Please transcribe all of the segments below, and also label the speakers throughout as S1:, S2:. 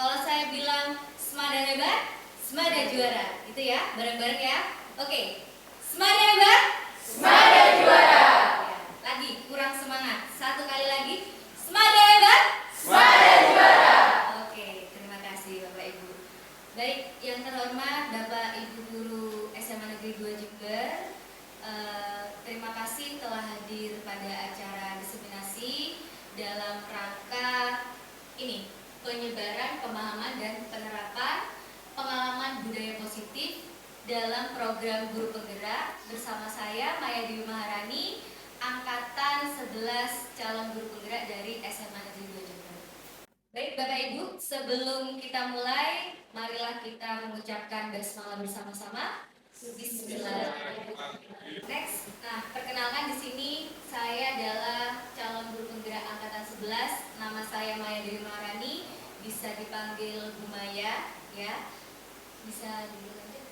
S1: Kalau saya bilang Semada hebat, Semada juara, gitu ya, bareng-bareng ya. Oke, Semada hebat, Semada juara. Ya, lagi kurang semangat. Satu kali lagi, Semada hebat, Semada juara. Oke, terima kasih Bapak Ibu. Baik, yang terhormat Bapak Ibu Guru SMA Negeri 2 Jember, terima kasih telah hadir pada acara diseminasi dalam rangka ini, penyebaran pemahaman dan penerapan pengalaman budaya positif dalam program Guru Penggerak bersama saya Maya Dewi Maharani, angkatan 11 calon guru penggerak dari SMA Negeri 2 Jember. Baik Bapak Ibu, sebelum kita mulai, marilah kita mengucapkan basmalah bersama-sama. Bismillahirrahmanirrahim. Next, nah perkenalkan di sini saya adalah calon guru penggerak angkatan 11. Nama saya Maya Dewi Maharani, bisa dipanggil Bu Maya, ya. Bisa dilanjut.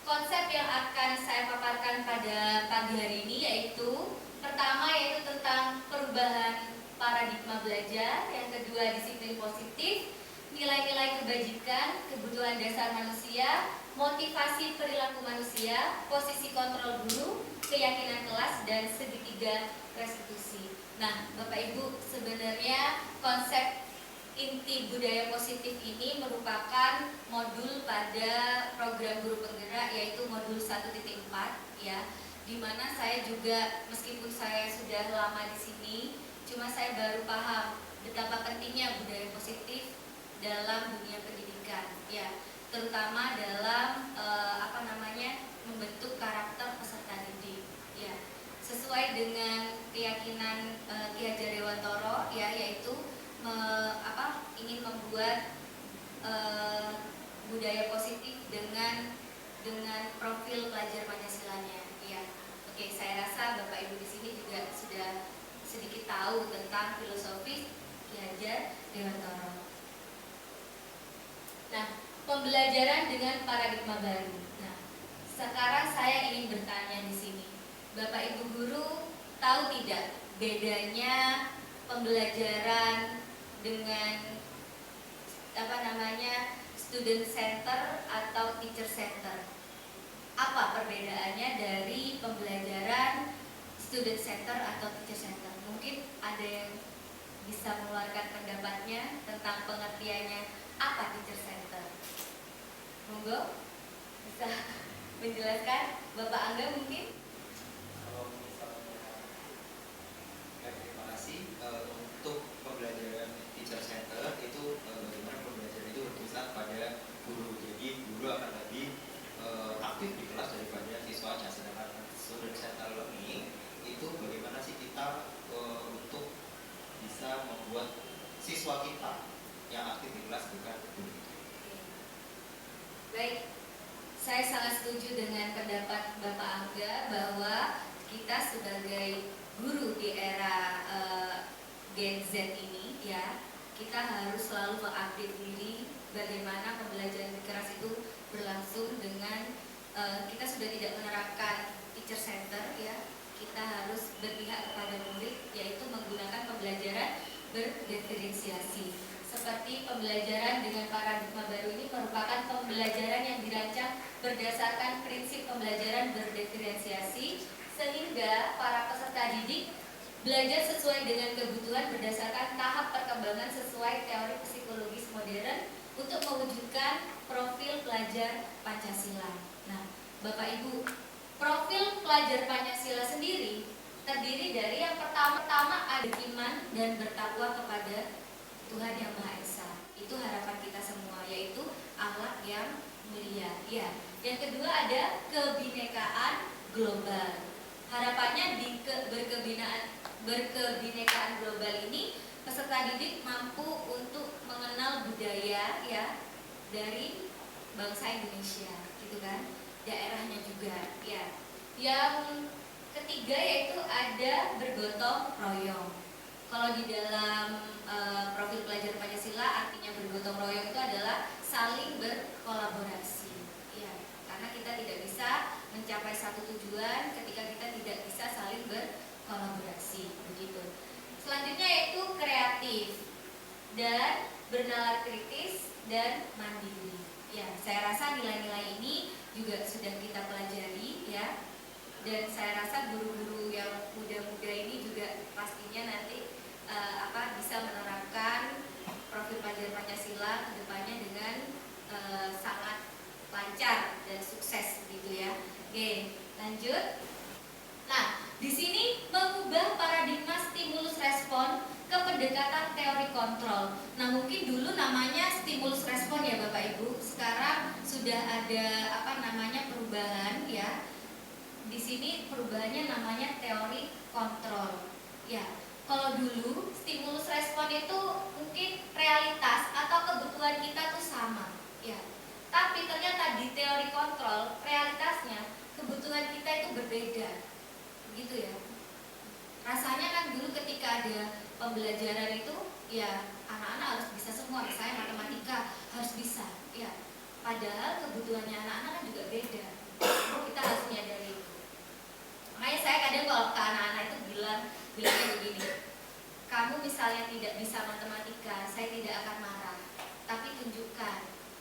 S1: Konsep yang akan saya paparkan pada pagi hari ini yaitu pertama yaitu tentang perubahan paradigma belajar, yang kedua disiplin positif, nilai-nilai kebajikan, kebutuhan dasar manusia, motivasi perilaku manusia, posisi kontrol guru, keyakinan kelas, dan segitiga restitusi. Nah, Bapak Ibu, sebenarnya konsep inti budaya positif ini merupakan modul pada program Guru Penggerak, yaitu modul 1.4 ya, di mana saya juga meskipun saya sudah lama di sini, cuma saya baru paham betapa pentingnya budaya positif dalam dunia pendidikan ya, terutama dalam membentuk karakter peserta didik ya, sesuai dengan keyakinan Ki Hajar Dewantara ya, yaitu ingin membuat budaya positif dengan profil pelajar Pancasilanya ya. Oke, saya rasa Bapak Ibu di sini juga sudah sedikit tahu tentang filosofis Ki Hajar Dewantara. Nah, pembelajaran dengan paradigma baru. Nah, sekarang saya ingin bertanya di sini, Bapak Ibu guru tahu tidak bedanya pembelajaran dengan student center atau teacher center? Apa perbedaannya dari pembelajaran student center atau teacher center? Mungkin ada yang bisa mengeluarkan pendapatnya tentang pengertiannya apa teacher center. Monggo bisa menjelaskan Bapak Angga mungkin.
S2: Kalau misalnya, terima kasih. Untuk pembelajaran teacher center itu bagaimana pembelajaran itu berpusat pada guru. Jadi guru akan lebih aktif di kelas daripada siswanya. Sedangkan student center learning itu bagaimana sih kita untuk bisa membuat siswa kita yang aktif di kelas bukan guru.
S1: Baik, saya sangat setuju dengan pendapat Bapak Angga bahwa kita sebagai guru di era Gen Z ini ya, kita harus selalu mengupdate diri bagaimana pembelajaran keras itu berlangsung dengan kita sudah tidak menerapkan teacher center ya, kita harus berpihak kepada murid, yaitu menggunakan pembelajaran berdiferensiasi. Seperti pembelajaran dengan paradigma baru ini merupakan pembelajaran yang dirancang berdasarkan prinsip pembelajaran berdiferensiasi, sehingga para peserta didik belajar sesuai dengan kebutuhan berdasarkan tahap perkembangan sesuai teori psikologis modern untuk mewujudkan profil pelajar Pancasila. Nah, Bapak Ibu, profil pelajar Pancasila sendiri terdiri dari yang pertama ada iman dan bertakwa kepada Tuhan Yang Maha Esa. Itu harapan kita semua, yaitu akhlak yang mulia ya. Yang kedua ada kebinekaan global. Harapannya di berkebinekaan global ini peserta didik mampu untuk mengenal budaya ya dari bangsa Indonesia gitu kan, daerahnya juga ya. Yang ketiga yaitu ada bergotong royong. Kalau di dalam profil pelajar Pancasila artinya bergotong royong itu adalah saling berkolaborasi ya, karena kita tidak bisa mencapai satu tujuan ketika kita tidak bisa saling berkolaborasi begitu. Selanjutnya yaitu kreatif. dan bernalar kritis dan mandiri. Ya, saya rasa nilai-nilai ini juga sudah kita pelajari ya. Dan saya rasa guru-guru yang muda-muda ini juga pastinya nanti bisa menerapkan profil pelajar Pancasila ke depannya dengan sangat lancar dan sukses gitu ya. Oke, lanjut. Nah, di sini mengubah paradigma stimulus respon ke pendekatan teori kontrol. Nah, mungkin dulu namanya stimulus respon ya Bapak Ibu. Sekarang sudah ada perubahan ya. Di sini perubahannya namanya teori kontrol. Ya, kalau dulu stimulus respon itu mungkin realitas atau kebutuhan kita tuh sama, ya. Tapi ternyata di teori kontrol realitasnya kebutuhan kita itu berbeda, begitu ya. Rasanya kan dulu ketika ada pembelajaran itu, ya anak-anak harus bisa semua, misalnya matematika harus bisa, ya. Padahal kebutuhannya anak-anak kan juga beda. Kita harus menyadari itu. Makanya saya kadang kalau ke anak-anak itu bilangnya begini, kamu misalnya tidak bisa matematika, saya tidak akan marah, tapi tunjukkan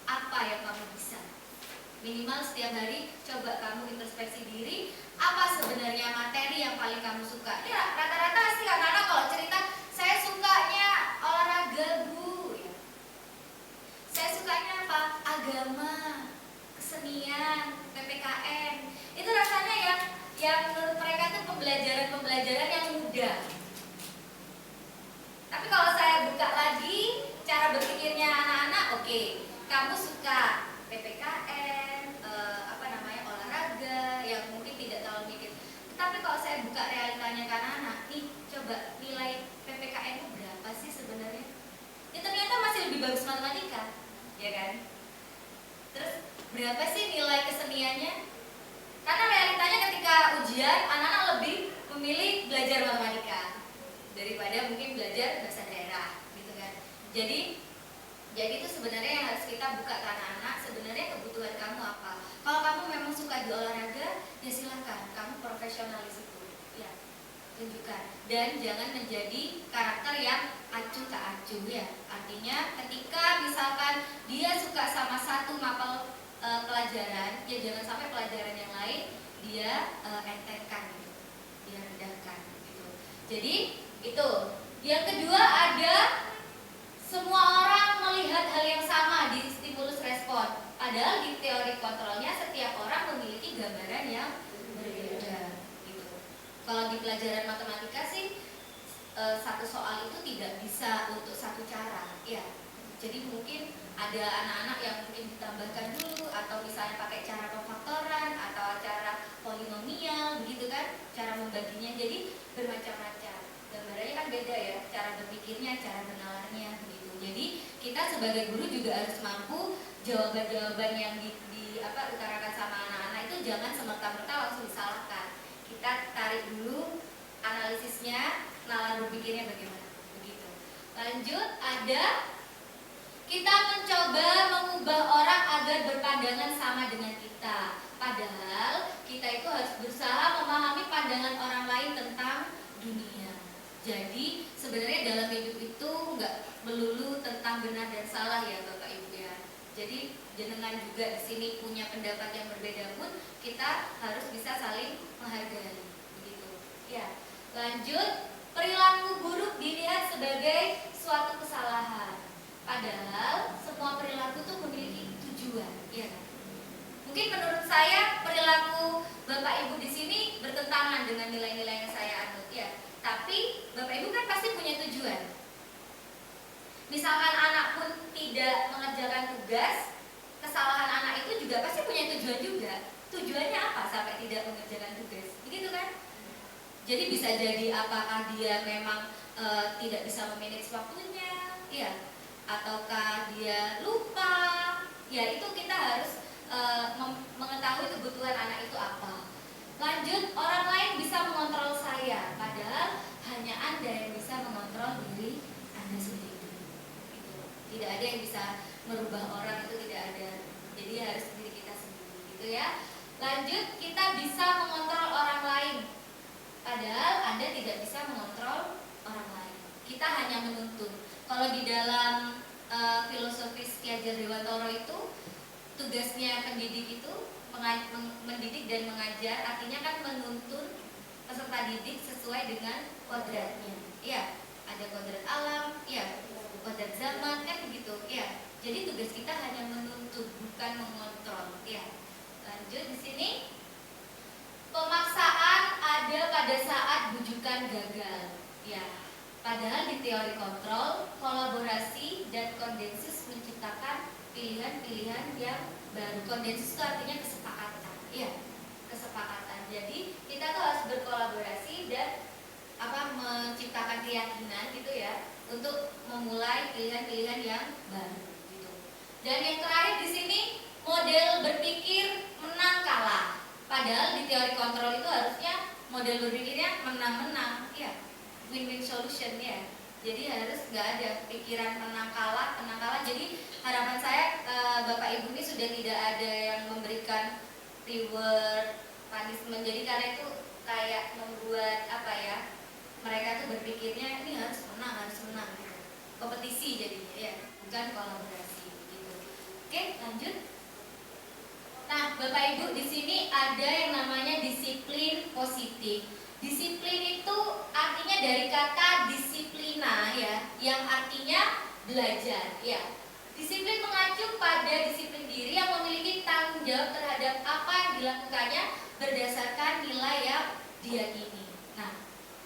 S1: apa yang kamu bisa. Minimal setiap hari coba kamu introspeksi diri, apa sebenarnya materi yang paling kamu suka. Ya rata-rata sih anak-anak kalau cerita, saya sukanya olahraga Bu, ya. Saya sukanya apa? Agama, kesenian, PPKN. Itu rasanya yang menurut mereka itu pembelajaran yang mudah. Tapi kalau saya buka lagi cara berpikirnya anak-anak, oke, kamu suka PPKN, olahraga yang mungkin tidak terlalu mikir. Tapi kalau saya buka realitanya ke anak-anak, nih coba nilai PPKN itu berapa sih sebenarnya? Ya ternyata masih lebih bagus matematika, ya kan? Terus berapa sih nilai keseniannya? Karena realitanya ketika ujian anak-anak lebih memilih belajar matematika daripada mungkin belajar bahasa daerah, gitu kan. Jadi itu sebenarnya yang harus kita buka ke anak-anak, sebenarnya kebutuhan kamu apa. Kalau kamu memang suka di olahraga, ya silakan, kamu profesional di situ, ya tunjukkan. Dan jangan menjadi karakter yang acuh tak acuh ya. Artinya ketika misalkan dia suka sama satu mapel pelajaran, ya jangan sampai pelajaran yang lain dia entengkan, gitu, dia rendahkan, gitu. Jadi itu. Yang kedua ada semua orang melihat hal yang sama di stimulus respon. Padahal di teori kontrolnya setiap orang memiliki gambaran yang berbeda, gitu. Kalau di pelajaran matematika sih satu soal itu tidak bisa untuk satu cara, ya. Jadi mungkin ada anak-anak yang mungkin ditambahkan dulu, atau misalnya pakai cara pemfaktoran atau cara polinomial, begitu kan, cara membaginya. Jadi bermacam-macam. Gambarannya kan beda ya, cara berpikirnya, cara bernalarnya, begitu. Jadi kita sebagai guru juga harus mampu jawaban-jawaban yang diutarakan sama anak-anak itu jangan semerta-merta langsung disalahkan. Kita tarik dulu analisisnya, nalar berpikirnya bagaimana, begitu. Lanjut, ada kita mencoba mengubah orang agar berpandangan sama dengan kita. Padahal kita itu harus berusaha memahami pandangan orang lain tentang dunia. Jadi sebenarnya dalam hidup itu nggak melulu tentang benar dan salah ya Bapak Ibu ya. Jadi jenengan juga di sini punya pendapat yang berbeda pun kita harus bisa saling menghargai, begitu. Ya. Lanjut, perilaku buruk dilihat sebagai suatu kesalahan. Padahal semua perilaku itu memiliki tujuan, ya. Mungkin menurut saya perilaku Bapak Ibu di sini bertentangan dengan nilai-nilai yang saya anut, ya. Tapi Bapak Ibu kan pasti punya tujuan. Misalkan anak pun tidak mengerjakan tugas, kesalahan anak itu juga pasti punya tujuan juga. Tujuannya apa sampai tidak mengerjakan tugas? Begitu kan? Jadi bisa jadi apakah dia memang tidak bisa memanage waktunya, ya, ataukah dia lupa, ya itu kita harus mengetahui kebutuhan anak itu apa. Lanjut, orang lain bisa mengontrol saya, padahal hanya Anda yang bisa mengontrol diri Anda sendiri. Gitu. Tidak ada yang bisa merubah orang, itu tidak ada. Jadi harus diri kita sendiri, gitu ya. Lanjut, kita bisa mengontrol orang lain, padahal Anda tidak bisa mengontrol orang lain. kita hanya menuntun. Kalau di dalam filosofi Ki Hajar Dewantara itu tugasnya pendidik itu mendidik dan mengajar, artinya kan menuntun peserta didik sesuai dengan kodratnya. Ya, ada kodrat alam, ya, kodrat zaman kan begitu. Ya, jadi tugas kita hanya menuntun, bukan mengontrol. Ya, lanjut di sini. Pemaksaan ada pada saat bujukan gagal. Ya, padahal di teori kontrol, kolaborasi dan konsensus menciptakan pilihan-pilihan yang baru. Konsensus itu artinya kesepakatan. Ya, kesepakatan. Jadi kita tuh harus berkolaborasi dan menciptakan keyakinan gitu ya untuk memulai pilihan-pilihan yang baru gitu. Dan yang terakhir di sini model berpikir menang kalah. Padahal di teori kontrol itu harusnya model berpikirnya menang-menang, ya, win-win solution ya. Jadi harus nggak ada pikiran menang kalah. Jadi harapan saya Bapak Ibu ini sudah tidak ada yang memberikan reward, punishment. Jadi karena itu kayak membuat mereka tuh berpikirnya ini harus menang gitu. Kompetisi jadinya ya, bukan kolaborasi gitu. Oke, lanjut. Nah, Bapak Ibu di sini ada yang namanya disiplin positif. Disiplin itu artinya dari kata disiplina ya, yang artinya belajar ya. Disiplin mengacu pada disiplin diri yang memiliki tanggung jawab terhadap apa yang dilakukannya berdasarkan nilai yang diyakini. Nah,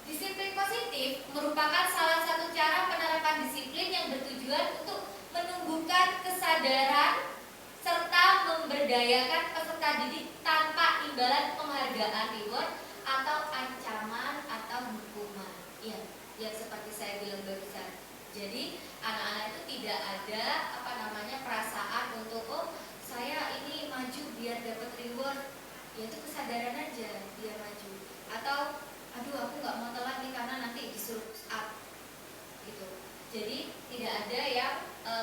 S1: disiplin positif merupakan salah satu cara penerapan disiplin yang bertujuan untuk menumbuhkan kesadaran serta memberdayakan peserta didik tanpa imbalan penghargaan reward atau ancaman atau hukuman. Ya, yang seperti saya bilang barusan. Jadi anak-anak itu tidak ada perasaan untuk saya ini maju biar dapat reward. Ya itu kesadaran aja dia maju. Atau aduh aku nggak mau telat nih karena nanti disuruh push up gitu. Jadi tidak ada yang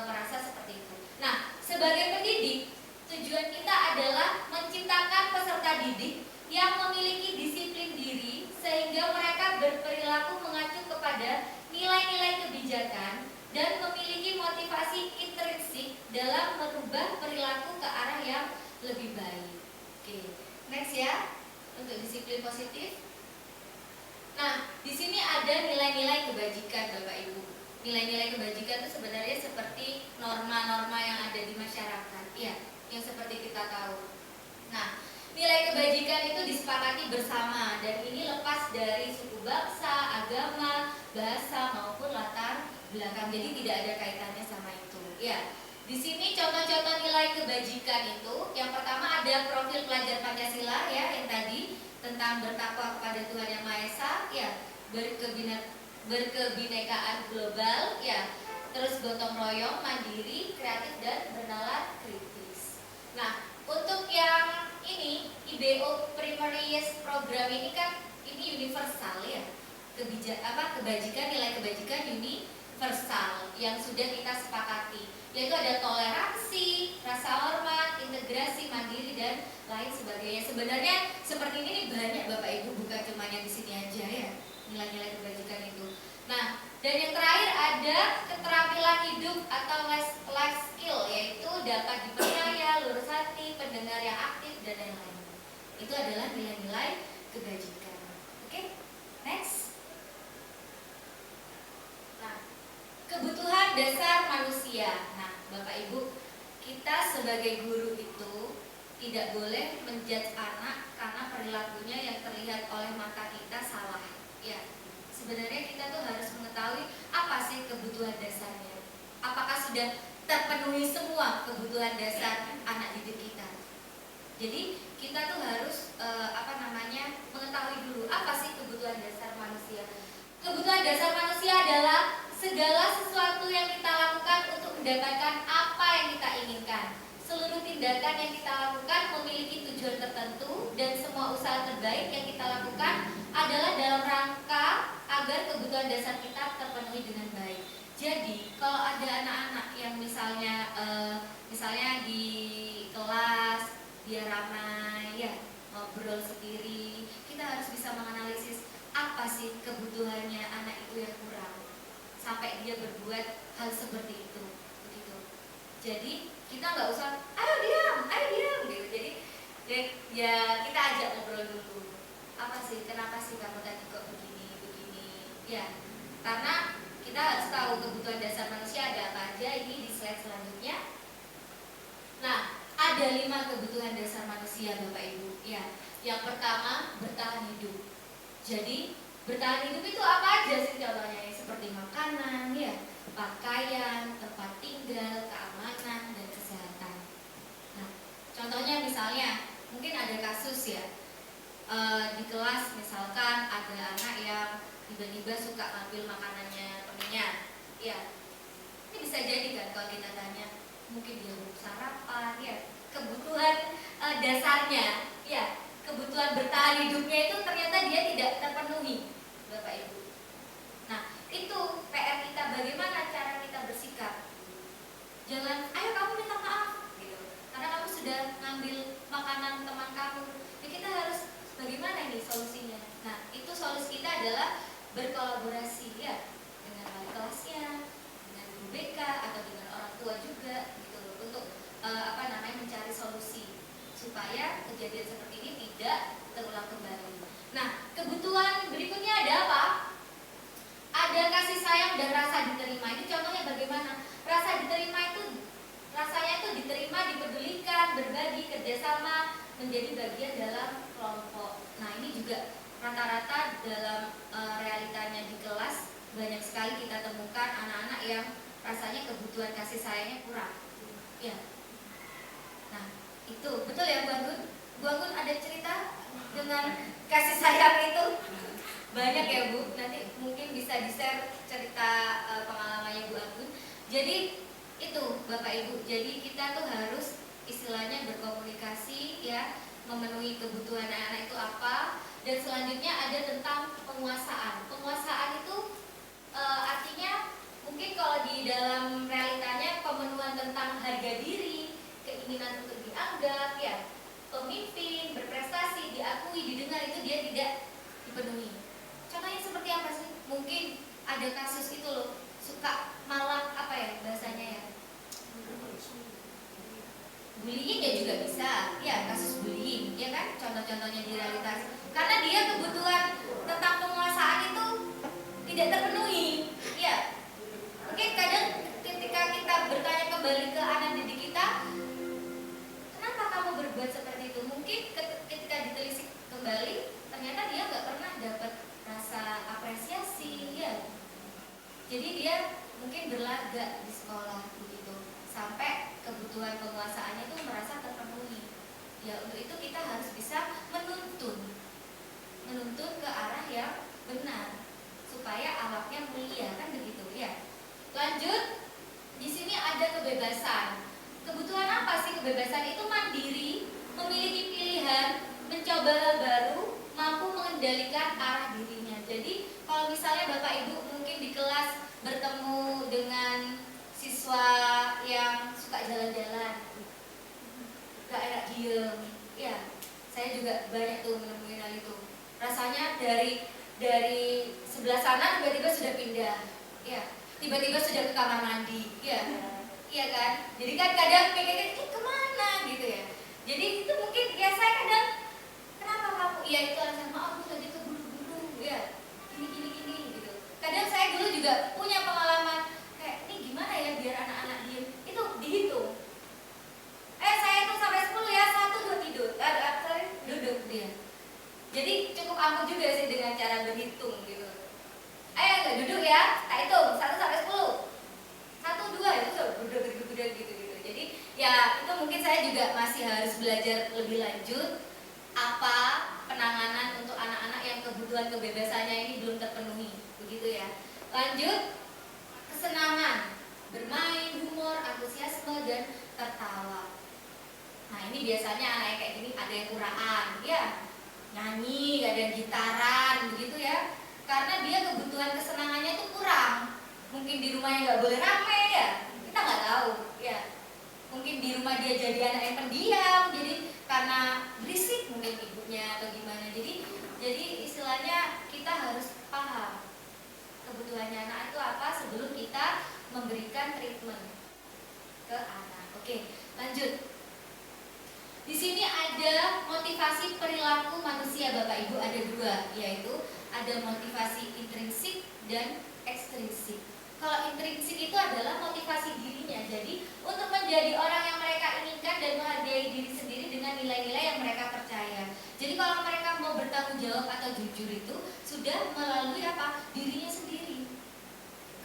S1: merasa seperti itu. Nah, sebagai pendidik, tujuan kita adalah menciptakan peserta didik yang memiliki disiplin diri sehingga mereka berperilaku mengacu kepada nilai-nilai kebijakan dan memiliki motivasi intrinsik dalam merubah perilaku ke arah yang lebih baik. Oke, next ya untuk disiplin positif. Nah, di sini ada nilai-nilai kebajikan Bapak Ibu. Nilai-nilai kebajikan itu sebenarnya seperti norma-norma yang ada di masyarakat, ya, yang seperti kita tahu. Nah, nilai kebajikan itu disepakati bersama dan ini lepas dari suku bangsa, agama, bahasa maupun latar belakang. Jadi tidak ada kaitannya sama itu. Ya, di sini contoh-contoh nilai kebajikan itu, yang pertama ada profil pelajar Pancasila ya, yang tadi tentang bertakwa kepada Tuhan Yang Maha Esa, ya, berkebinekaan global, ya, terus gotong royong, mandiri, kreatif dan bernalar kritis. Nah, untuk yang ini IBO Primary Years Program ini kan ini universal ya, kebajikan, nilai kebajikan universal yang sudah kita sepakati, yaitu ada toleransi, rasa hormat, integrasi, mandiri dan lain sebagainya. Sebenarnya seperti ini nih banyak Bapak Ibu, bukan cuma yang di sini aja ya, nilai-nilai kebajikan itu. Nah, dan yang terakhir ada keterampilan hidup atau life skill, yaitu dapat dipercaya, lurus hati, pendengar yang aktif dan lain-lain. Itu adalah nilai-nilai kebajikan. Oke, next. Nah, kebutuhan dasar manusia. Nah, Bapak Ibu, kita sebagai guru itu tidak boleh menjudge anak karena perilakunya yang terlihat oleh mata kita salah. Ya, sebenarnya kita tuh harus mengetahui apa sih kebutuhan dasarnya. Apakah sudah terpenuhi semua kebutuhan dasar anak didik kita? Jadi kita tuh harus mengetahui dulu apa sih kebutuhan dasar manusia. Kebutuhan dasar manusia adalah segala sesuatu yang kita lakukan untuk mendapatkan apa yang kita inginkan. Seluruh tindakan yang kita lakukan memiliki tujuan tertentu dan semua usaha terbaik yang kita lakukan adalah dalam rangka agar kebutuhan dasar kita terpenuhi dengan baik. Jadi kalau ada anak-anak yang misalnya di kelas dia ramai ya, ngobrol sendiri, kita harus bisa menganalisis apa sih kebutuhannya anak itu yang kurang, dia berbuat hal seperti itu, begitu. Jadi kita nggak usah ayo diam gitu. Jadi ya kita ajak ngobrol dulu. Apa sih, kenapa sih kamu tadi kok begini ya, karena kita harus tahu kebutuhan dasar manusia ada apa aja. Ini di slide selanjutnya. Nah, ada 5 kebutuhan dasar manusia Bapak Ibu ya. Yang pertama, bertahan hidup. Jadi bertahan hidup itu apa aja sih contohnya? Seperti makanan ya, pakaian, tempat tinggal, keamanan, dan kesehatan. Nah, contohnya misalnya mungkin ada kasus ya, di kelas misalkan ada anak yang tiba-tiba suka ngambil makanannya temennya ya. Ini bisa jadi kan kalau kita tanya, mungkin dia belum sarapan ya, kebutuhan dasarnya ya, kebutuhan bertahan hidupnya itu ternyata dia tidak terpenuhi Bapak Ibu. Nah, itu PR kita, bagaimana cara kita bersikap. Jangan, ayo kamu minta maaf gitu, karena kamu sudah ngambil makanan teman kamu. Ya, kita harus bagaimana ini solusinya. Nah, itu solusi kita adalah berkolaborasi ya, dengan wali kelasnya, dengan guru BK atau dengan orang tua juga gitu, untuk mencari solusi supaya kejadian seperti ini tidak terulang kembali. Nah, kebutuhan berikutnya ada apa? Ada kasih sayang dan rasa diterima. Ini contohnya bagaimana? Rasa diterima itu, rasanya itu diterima, dipedulikan, berbagi, kerjasama, menjadi bagian dalam kelompok. Nah, ini juga rata-rata dalam realitanya di kelas banyak sekali kita temukan anak-anak yang rasanya kebutuhan kasih sayangnya kurang. Ya. Nah, itu betul ya Bu Anggun? Bu Anggun ada cerita dengan kasih sayang itu? Banyak ya Bu, nanti mungkin bisa di-share cerita pengalamannya Bu Anggun. Jadi itu Bapak Ibu, jadi kita tuh harus istilahnya berkomunikasi ya, memenuhi kebutuhan anak-anak itu apa. Dan selanjutnya ada tentang penguasaan. Penguasaan itu artinya mungkin kalau di dalam realitanya pemenuhan tentang harga diri, keinginan untuk dianggap ya, pemimpin, berprestasi, diakui, didengar, itu dia tidak dipenuhi. Contohnya seperti apa sih? Mungkin ada kasus itu loh, suka malah apa ya bahasanya ya, bullying ya juga bisa ya, kasus bullying ya kan, contoh-contohnya di realitas. Karena dia kebutuhan tentang penguasaan itu tidak terpenuhi ya. Mungkin kadang ketika kita bertanya kembali ke anak didik kita, kenapa kamu berbuat seperti itu, mungkin ketika ditelisik kembali ternyata dia nggak pernah dapat rasa apresiasi ya. Jadi dia mungkin berlaga di sekolah begitu, sampai kebutuhan penguasaannya itu merasa terpenuhi. Ya, untuk itu kita harus bisa menuntun ke arah yang benar supaya awaknya mulia, kan begitu ya. Lanjut, di sini ada kebebasan. Kebutuhan apa sih kebebasan? Itu mandiri, memiliki pilihan, mencoba hal baru, mampu mengendalikan arah dirinya. Jadi kalau misalnya Bapak Ibu mungkin di kelas bertemu dengan siswa yang suka jalan-jalan, gak enak diem, ya saya juga banyak tuh menemui hal itu. Rasanya dari sebelah sana tiba-tiba sudah pindah, ya tiba-tiba sudah ke kamar mandi, ya iya kan. Jadi kan kadang pikir kemana gitu ya. Jadi itu mungkin ya saya kadang, kenapa kamu? Iya itu alasan, maaf aku tadi keburu-buru, ya gini gitu. Kadang saya dulu juga punya pengalaman kayak ini gimana ya biar anak-anak diem, itu dihitung. Saya hitung sampai 10 ya, 1, 2 tidur, sorry, duduk dia. Jadi cukup ampuh juga sih dengan cara berhitung gitu. Nggak duduk ya, tak hitung 1 sampai 10, 1, 2 itu sudah gitu. Jadi ya itu mungkin saya juga masih harus belajar lebih lanjut apa penanganan untuk anak-anak yang kebutuhan kebebasannya ini belum terpenuhi, begitu ya. Lanjut, kesenangan, bermain, humor, antusiasme, dan tertawa. Nah ini biasanya anak yang kayak gini ada yang uraan, ya nyanyi, ada yang gitaran, begitu ya. Karena dia kebutuhan kesenangannya itu kurang. Mungkin di rumahnya nggak boleh rame ya, kita nggak tahu ya. Mungkin di rumah dia jadi anak yang pendiam, jadi karena berisik mungkin ibunya atau gimana. Jadi istilahnya kita harus paham kebutuhannya anak itu apa sebelum kita memberikan treatment ke anak. Oke, lanjut. Di sini ada motivasi perilaku manusia, Bapak Ibu, ada dua, yaitu ada motivasi intrinsik dan ekstrinsik. Kalau intrinsik itu adalah motivasi dirinya, jadi untuk menjadi orang yang mereka inginkan dan menghargai diri sendiri dengan nilai-nilai yang mereka percaya. Jadi kalau mereka mau bertanggung jawab atau jujur itu sudah melalui apa? Dirinya sendiri,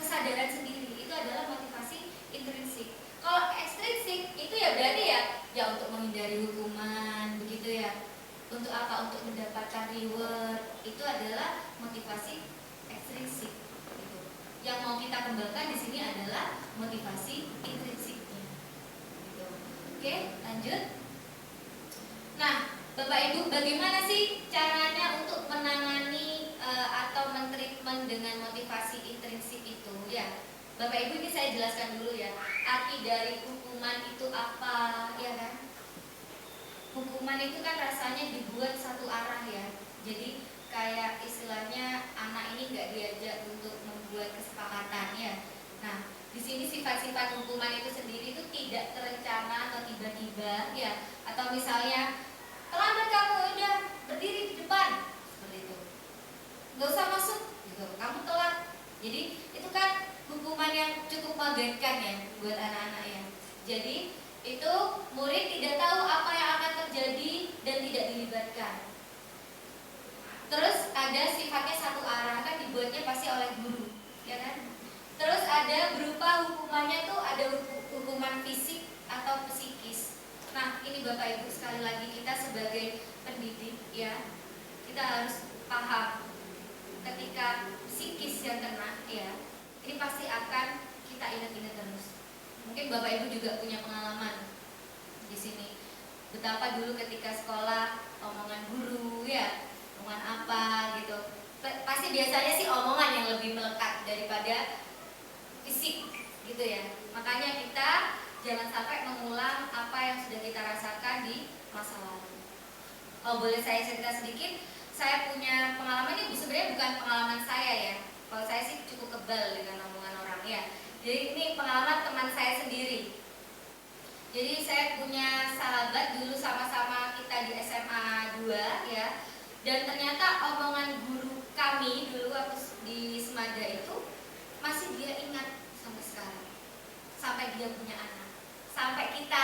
S1: kesadaran sendiri, itu adalah motivasi intrinsik. Kalau ekstrinsik itu ya berarti ya untuk menghindari hukuman, begitu ya. Untuk apa? Untuk mendapatkan reward, itu adalah motivasi ekstrinsik. Yang mau kita kembangkan di sini adalah motivasi intrinsiknya. Gitu. Oke, lanjut. Nah, Bapak Ibu, bagaimana sih caranya untuk menangani atau mentreatment dengan motivasi intrinsik itu? Ya, Bapak Ibu, ini saya jelaskan dulu ya. Arti dari hukuman itu apa, ya kan? Hukuman itu kan rasanya dibuat satu arah ya. Jadi kayak istilahnya anak ini nggak diajak untuk membuat kesepakatan ya. Nah, di sini sifat-sifat hukuman itu sendiri itu tidak terencana atau tiba-tiba ya. Atau misalnya terlambat kamu, udah berdiri di depan seperti itu, nggak usah masuk gitu, kamu telat. Jadi itu kan hukuman yang cukup mengagetkan ya buat anak-anak ya. Jadi itu murid tidak tahu apa yang akan terjadi dan tidak dilibatkan. Terus ada sifatnya satu arah, kan dibuatnya pasti oleh guru, ya kan? Terus ada berupa hukumannya tuh ada hukuman fisik atau psikis. Nah, ini Bapak Ibu sekali lagi kita sebagai pendidik ya, kita harus paham ketika psikis yang kena ya, ini pasti akan kita ingat-ingat terus. Mungkin Bapak Ibu juga punya pengalaman di sini. Betapa dulu ketika sekolah omongan guru ya, omongan apa gitu. Pasti biasanya sih omongan yang lebih melekat daripada fisik gitu ya. Makanya kita jangan sampai mengulang apa yang sudah kita rasakan di masa lalu. Oh, boleh saya cerita sedikit? Saya punya pengalaman ini sebenarnya bukan pengalaman saya ya. Kalau saya sih cukup kebal dengan omongan orang ya. Jadi ini pengalaman teman saya sendiri. Jadi saya punya sahabat dulu sama-sama kita di SMA 2 ya. Dan ternyata omongan guru kami dulu waktu di Semada itu masih dia ingat sampai sekarang. Sampai dia punya anak. Sampai kita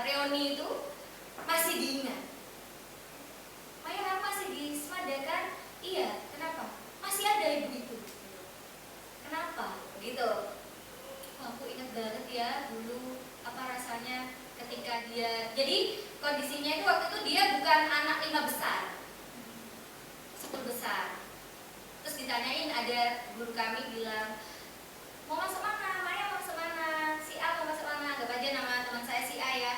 S1: reuni itu masih diingat. Maya masih di Semada kan? Iya, kenapa? Masih ada ibu itu. Kenapa? Gitu. Aku ingat banget ya dulu apa rasanya ketika dia. Jadi kondisinya itu waktu itu dia bukan anak 5 besar, 10 besar. Terus ditanyain, ada guru kami bilang, mau masuk mana? Maya mau masuk mana? Si A mau masuk mana? Anggap aja nama teman saya si A ya.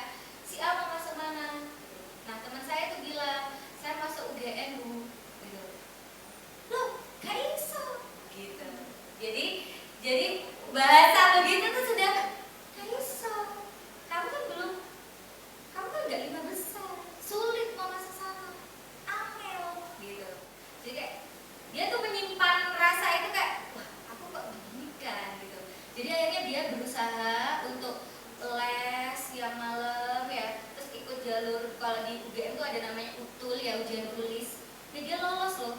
S1: Si A mau masuk mana? Nah, teman saya itu bilang, saya masuk UGM Bu. Gitu. Loh, gak iso. Gitu. Jadi bahasa begitu tuh sudah gak iso. Kamu kan gak 5 besar. Sulit mau masuk sana. Angel. Gitu. Jadi kayak dia tuh menyimpan rasa itu kayak, wah aku kok begini kan gitu. Jadi akhirnya dia berusaha untuk les siang malam ya, terus ikut jalur, kalau di UGM tuh ada namanya UTUL ya, ujian tulis. Dan dia lolos loh,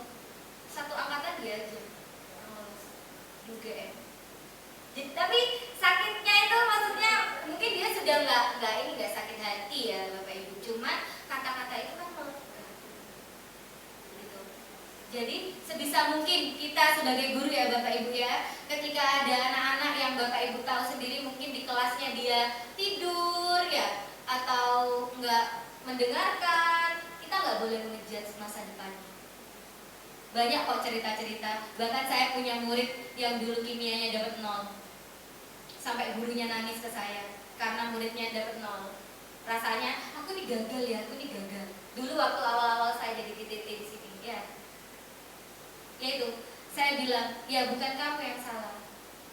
S1: satu angkatan dia aja lolos di UGM. Jadi, tapi sakitnya itu maksudnya mungkin dia sudah nggak sakit hati ya Bapak Ibu, cuma kata-kata itu kan melekat. Gitu. Jadi sebisa mungkin kita sebagai guru ya Bapak Ibu ya, ketika ada anak-anak yang Bapak Ibu tahu sendiri mungkin di kelasnya dia tidur ya, atau nggak mendengarkan, kita nggak boleh ngejudge masa depannya. Banyak kok cerita-cerita, bahkan saya punya murid yang dulu kimianya dapat 0, sampai gurunya nangis ke saya karena muridnya dapat 0. Rasanya aku nih gagal ya, aku nih gagal. Dulu waktu awal-awal saya jadi TTT di sini ya. Yaitu saya bilang, ya bukan kamu yang salah.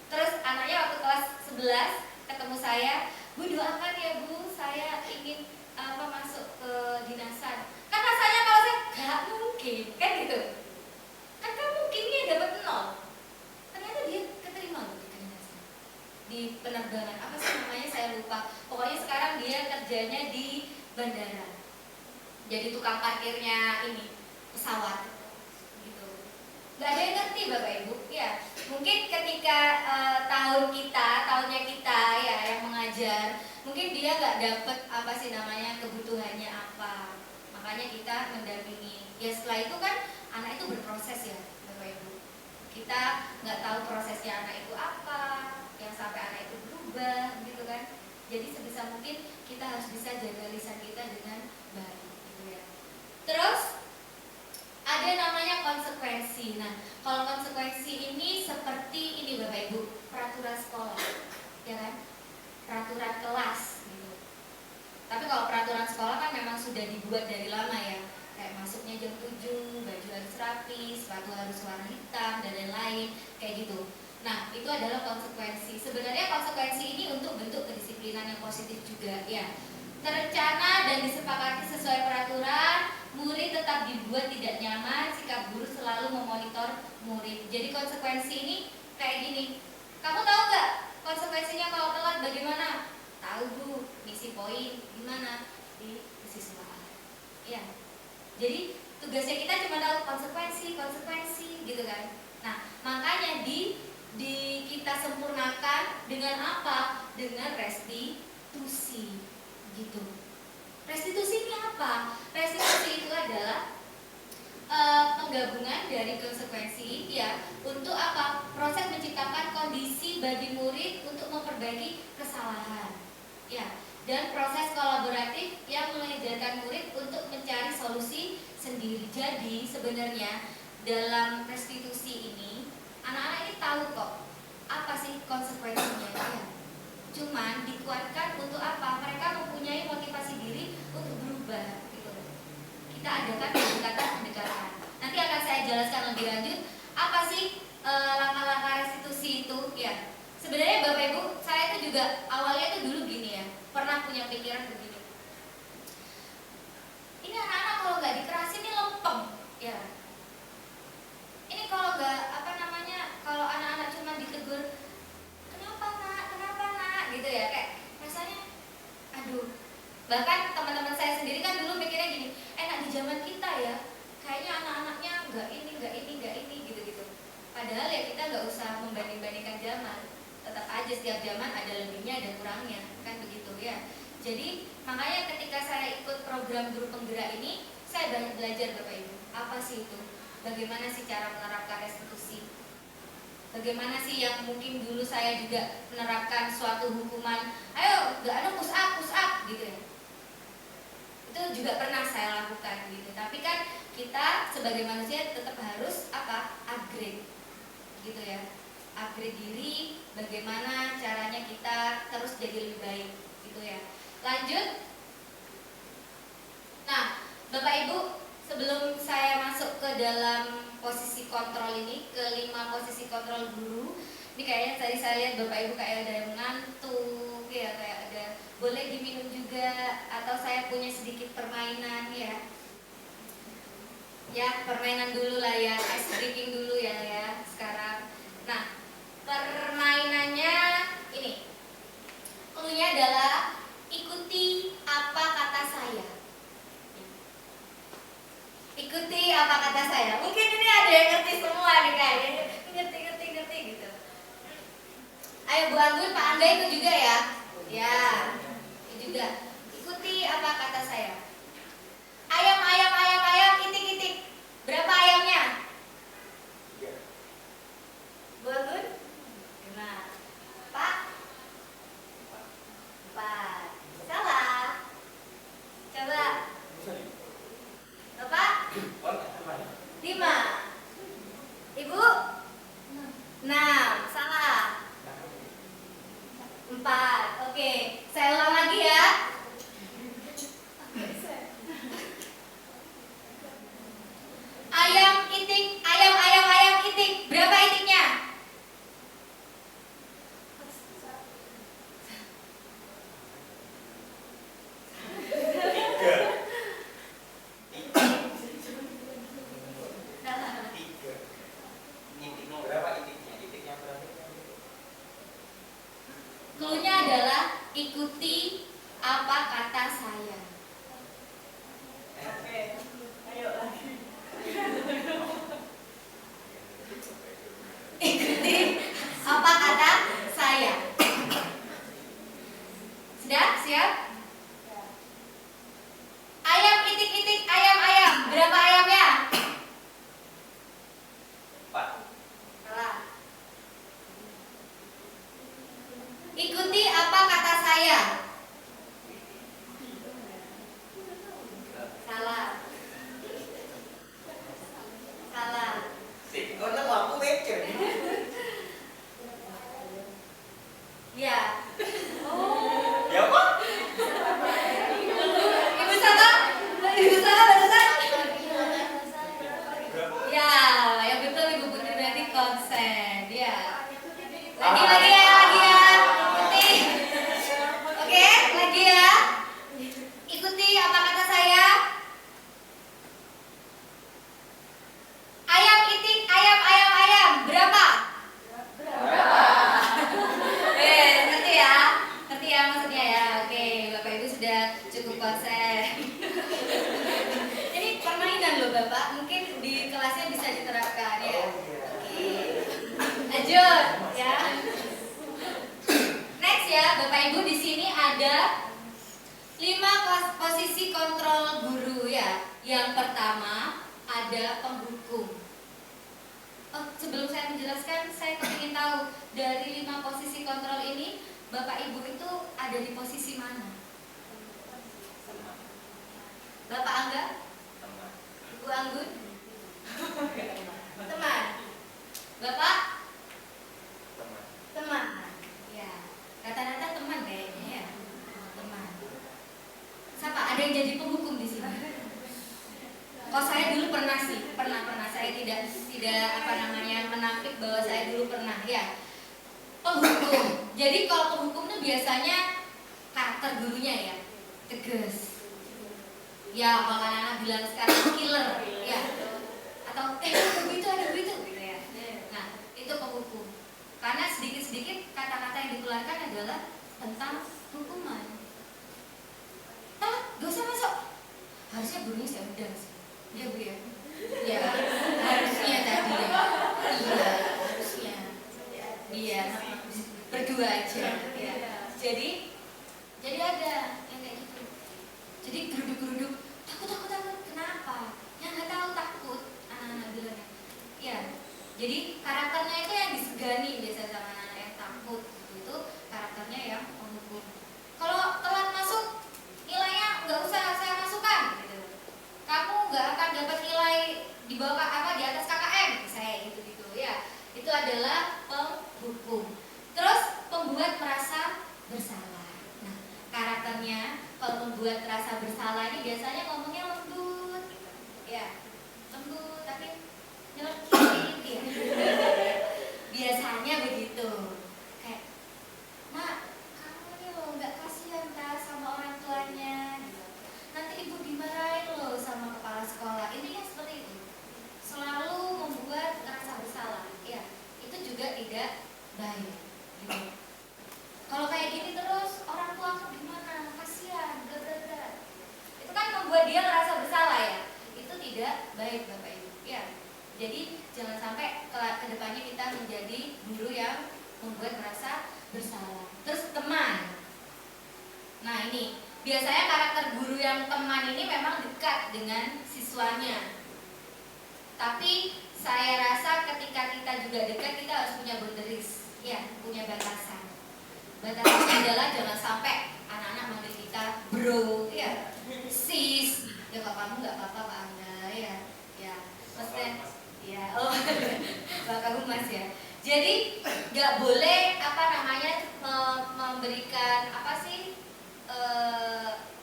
S1: Terus anaknya waktu kelas 11 ketemu saya, Bu doakan ya Bu, saya ingin masuk ke dinasan. Kan rasanya kalau saya gak mungkin, kan gitu. Kan kamu mungkin dia dapat 0. Ternyata dia keterima loh. penerbangan. Apa sih namanya saya lupa. Pokoknya sekarang dia kerjanya di bandara. Jadi tukang parkirnya ini pesawat gitu. Gak ada yang ngerti Bapak Ibu. Ya, mungkin ketika tahunnya kita ya yang mengajar, mungkin dia nggak dapet apa sih namanya kebutuhannya apa. Makanya kita mendampingi. Ya setelah itu kan anak itu berproses ya Bapak Ibu. Kita nggak tahu prosesnya anak itu apa, yang sampai anak itu berubah gitu kan. Jadi sebisa mungkin kita harus bisa jaga lisan kita dengan baik gitu ya. Terus ada namanya konsekuensi. Nah, kalau konsekuensi ini seperti ini Bapak Ibu, peraturan sekolah, ya kan? Peraturan kelas gitu. Tapi kalau peraturan sekolah kan memang sudah dibuat dari lama ya. Kayak masuknya jam 7, baju harus rapi, sepatu harus warna hitam dan lain-lain, kayak gitu. Nah, itu adalah konsekuensi. Sebenarnya konsekuensi ini untuk bentuk kedisiplinan yang positif juga ya. Terencana dan disepakati sesuai peraturan, murid tetap dibuat tidak nyaman, sikap guru selalu memonitor murid. Jadi konsekuensi ini kayak gini. Kamu tahu nggak konsekuensinya kalau telat bagaimana? Tahu Bu, misi poin gimana? Di siswa. Ya. Jadi tugasnya kita cuma tahu konsekuensi gitu kan. Nah, makanya kita sempurnakan dengan apa? Dengan restitusi gitu. Restitusi ini apa? Restitusi itu adalah penggabungan dari konsekuensi ya untuk apa? Proses menciptakan kondisi bagi murid untuk memperbaiki kesalahan. Ya, dan proses kolaboratif yang mengajarkan murid untuk mencari solusi sendiri. Jadi sebenarnya dalam restitusi ini anak-anak ini tahu kok apa sih konsekuensinya ya. Cuman dikuatkan untuk apa? Mereka mempunyai motivasi diri untuk berubah gitu. Kita adakan pendekatan. Nanti akan saya jelaskan lebih lanjut apa sih langkah-langkah restitusi itu ya. Sebenarnya Bapak Ibu, saya itu juga awalnya tuh dulu gini ya, pernah punya pikiran begini. Ini anak-anak kalau nggak dikerasin ini lempeng, ya. Ini kalau nggak kalau anak-anak cuma ditegur, kenapa nak, gitu ya, kayak rasanya, aduh. Bahkan teman-teman saya sendiri kan dulu mikirnya gini, enak di zaman kita ya, kayaknya anak-anaknya nggak ini, gitu-gitu. Padahal ya kita nggak usah membanding-bandingkan zaman. Tetap aja setiap zaman ada lebihnya ada kurangnya kan begitu ya. Jadi makanya ketika saya ikut program guru penggerak ini saya banyak belajar Bapak Ibu. Apa sih itu? Bagaimana sih cara menerapkan restitusi? Bagaimana sih yang mungkin dulu saya juga menerapkan suatu hukuman, ayo gak ada push up gitu ya. Itu juga pernah saya lakukan gitu. Tapi kan kita sebagai manusia tetap harus upgrade gitu ya. Upgrade diri, bagaimana caranya kita terus jadi lebih baik gitu ya. Lanjut. Nah, Bapak Ibu, sebelum saya masuk ke dalam posisi kontrol ini, ke 5 posisi kontrol guru, ini kayaknya tadi saya lihat Bapak Ibu kayak ada yang ngantuk ya, kayak ada boleh diminum juga, atau saya punya sedikit permainan ya. Ya, permainan dulu lah ya, ice breaking dulu ya sekarang. Nah, permainannya ini, cluenya adalah ikuti apa kata saya. Ikuti apa kata saya. Mungkin ini ada yang ngerti semua nih kayaknya. Ngerti gitu. Ayo Bu Anggun, Pak Angga ikut juga ya. Ya, ikut juga. Ikuti apa kata saya. Ayam, itik. Berapa ayamnya? Bu Anggun? 5. Pak? 4. Salah. Coba. Bapak? 5. Ibu? 6. Salah. 4. Oke, saya ulang lagi ya. Clue-nya adalah ikuti apa kata saya.
S3: Oke, ayo lagi.
S1: Ikuti apa kata saya. Sudah? Siap? Ayam itik-itik, ayam-ayam. Berapa ayamnya?
S2: 4.
S1: Salah. Ikuti apa kata saya. Salah. Salah.
S2: Sih, kok nang lampu mikir.
S1: Ya. Oh.
S2: Ya apa?
S1: Ibu Saba? Ibu Saba barusan? Ya, yang betul Ibu Putri berarti konsen. Ya. Lagi ya. Ikuti. Oke, lagi ya. Ikuti apa kata saya. Ayam itik, ayam. Berapa? Ngerti ya? Ngerti ya maksudnya ya? Oke, Bapak Ibu sudah cukup konsen. Ini permainan loh Bapak, mungkin di kelasnya bisa diterapkan ya. Oke. Lanjut ya. Next ya, Bapak Ibu di sini ada 5 posisi kontrol guru ya. Yang pertama ada penghukum. Sebelum saya menjelaskan, saya ingin tahu dari 5 posisi kontrol ini, Bapak Ibu itu ada di posisi mana? Bapak Angga?
S2: Teman.
S1: Ibu Anggun? Teman. Bapak?
S2: Teman.
S1: Teman. Ya, rata-rata teman kayaknya ya. Teman. Siapa? Ada yang jadi penghukum di sini? Kok saya dulu pernah sih, pernah saya tidak menampik bahwa saya dulu pernah ya. Penghukum. Jadi kalau penghukum itu biasanya karakter gurunya ya, tegas. Ya, kalau anak-anak bilang sekarang killer ya. Atau ada begitu gitu ya. Nah, itu penghukum. Karena sedikit-sedikit kata-kata yang dikeluarkan adalah tentang hukuman. Gak usah masuk. Harusnya gurunya saya undang sih. Iya Bu ya. Ya, harusnya tadi ya. Iya, harusnya. Iya, berdua aja. Ya. Jadi ada yang kayak gitu. Jadi geruduk-geruduk, takut. Kenapa? Yang nggak tahu takut. Anak-anak bilangnya. Ya. Jadi karakternya itu yang disegani biasa sama anak-anak yang takut. Itu karakternya yang penghukum. Kalau telat masuk, nilainya nggak usah saya masukkan. Gitu. Kamu nggak akan dapat nilai di bawah di atas KKM, saya gitu ya. Itu adalah penghukum. Terus pembuat merasa bersalah. Nah, karakternya kalau membuat merasa bersalah ini biasanya ngomongnya lembut, gitu. Ya, lembut tapi nyelekit, ya. Biasanya begitu. Kayak, Mak, kamu nih loh nggak kasihan tas sama orang tuanya. Gitu. Nanti ibu dimarahin loh sama kepala sekolah. Intinya seperti itu. Selalu membuat merasa bersalah. Ya, itu juga tidak baik. Gitu. Kalau kayak gini terus orang tua aku gimana? Kasihan, berat. Itu kan membuat dia merasa bersalah ya. Itu tidak baik Bapak Ibu. Ya. Jadi jangan sampai ke depannya kita menjadi guru yang membuat merasa bersalah. Terus teman. Nah ini biasanya karakter guru yang teman ini memang dekat dengan siswanya. Tapi saya rasa ketika kita juga dekat, kita harus punya boundaries, ya, punya batasan. Batasannya adalah jangan sampai anak-anak manggil kita bro, ya, sis. Ya kalau kamu nggak apa-apa Pak Angga, ya, maksudnya, ya, oh, Bapak Humas ya. Jadi nggak boleh memberikan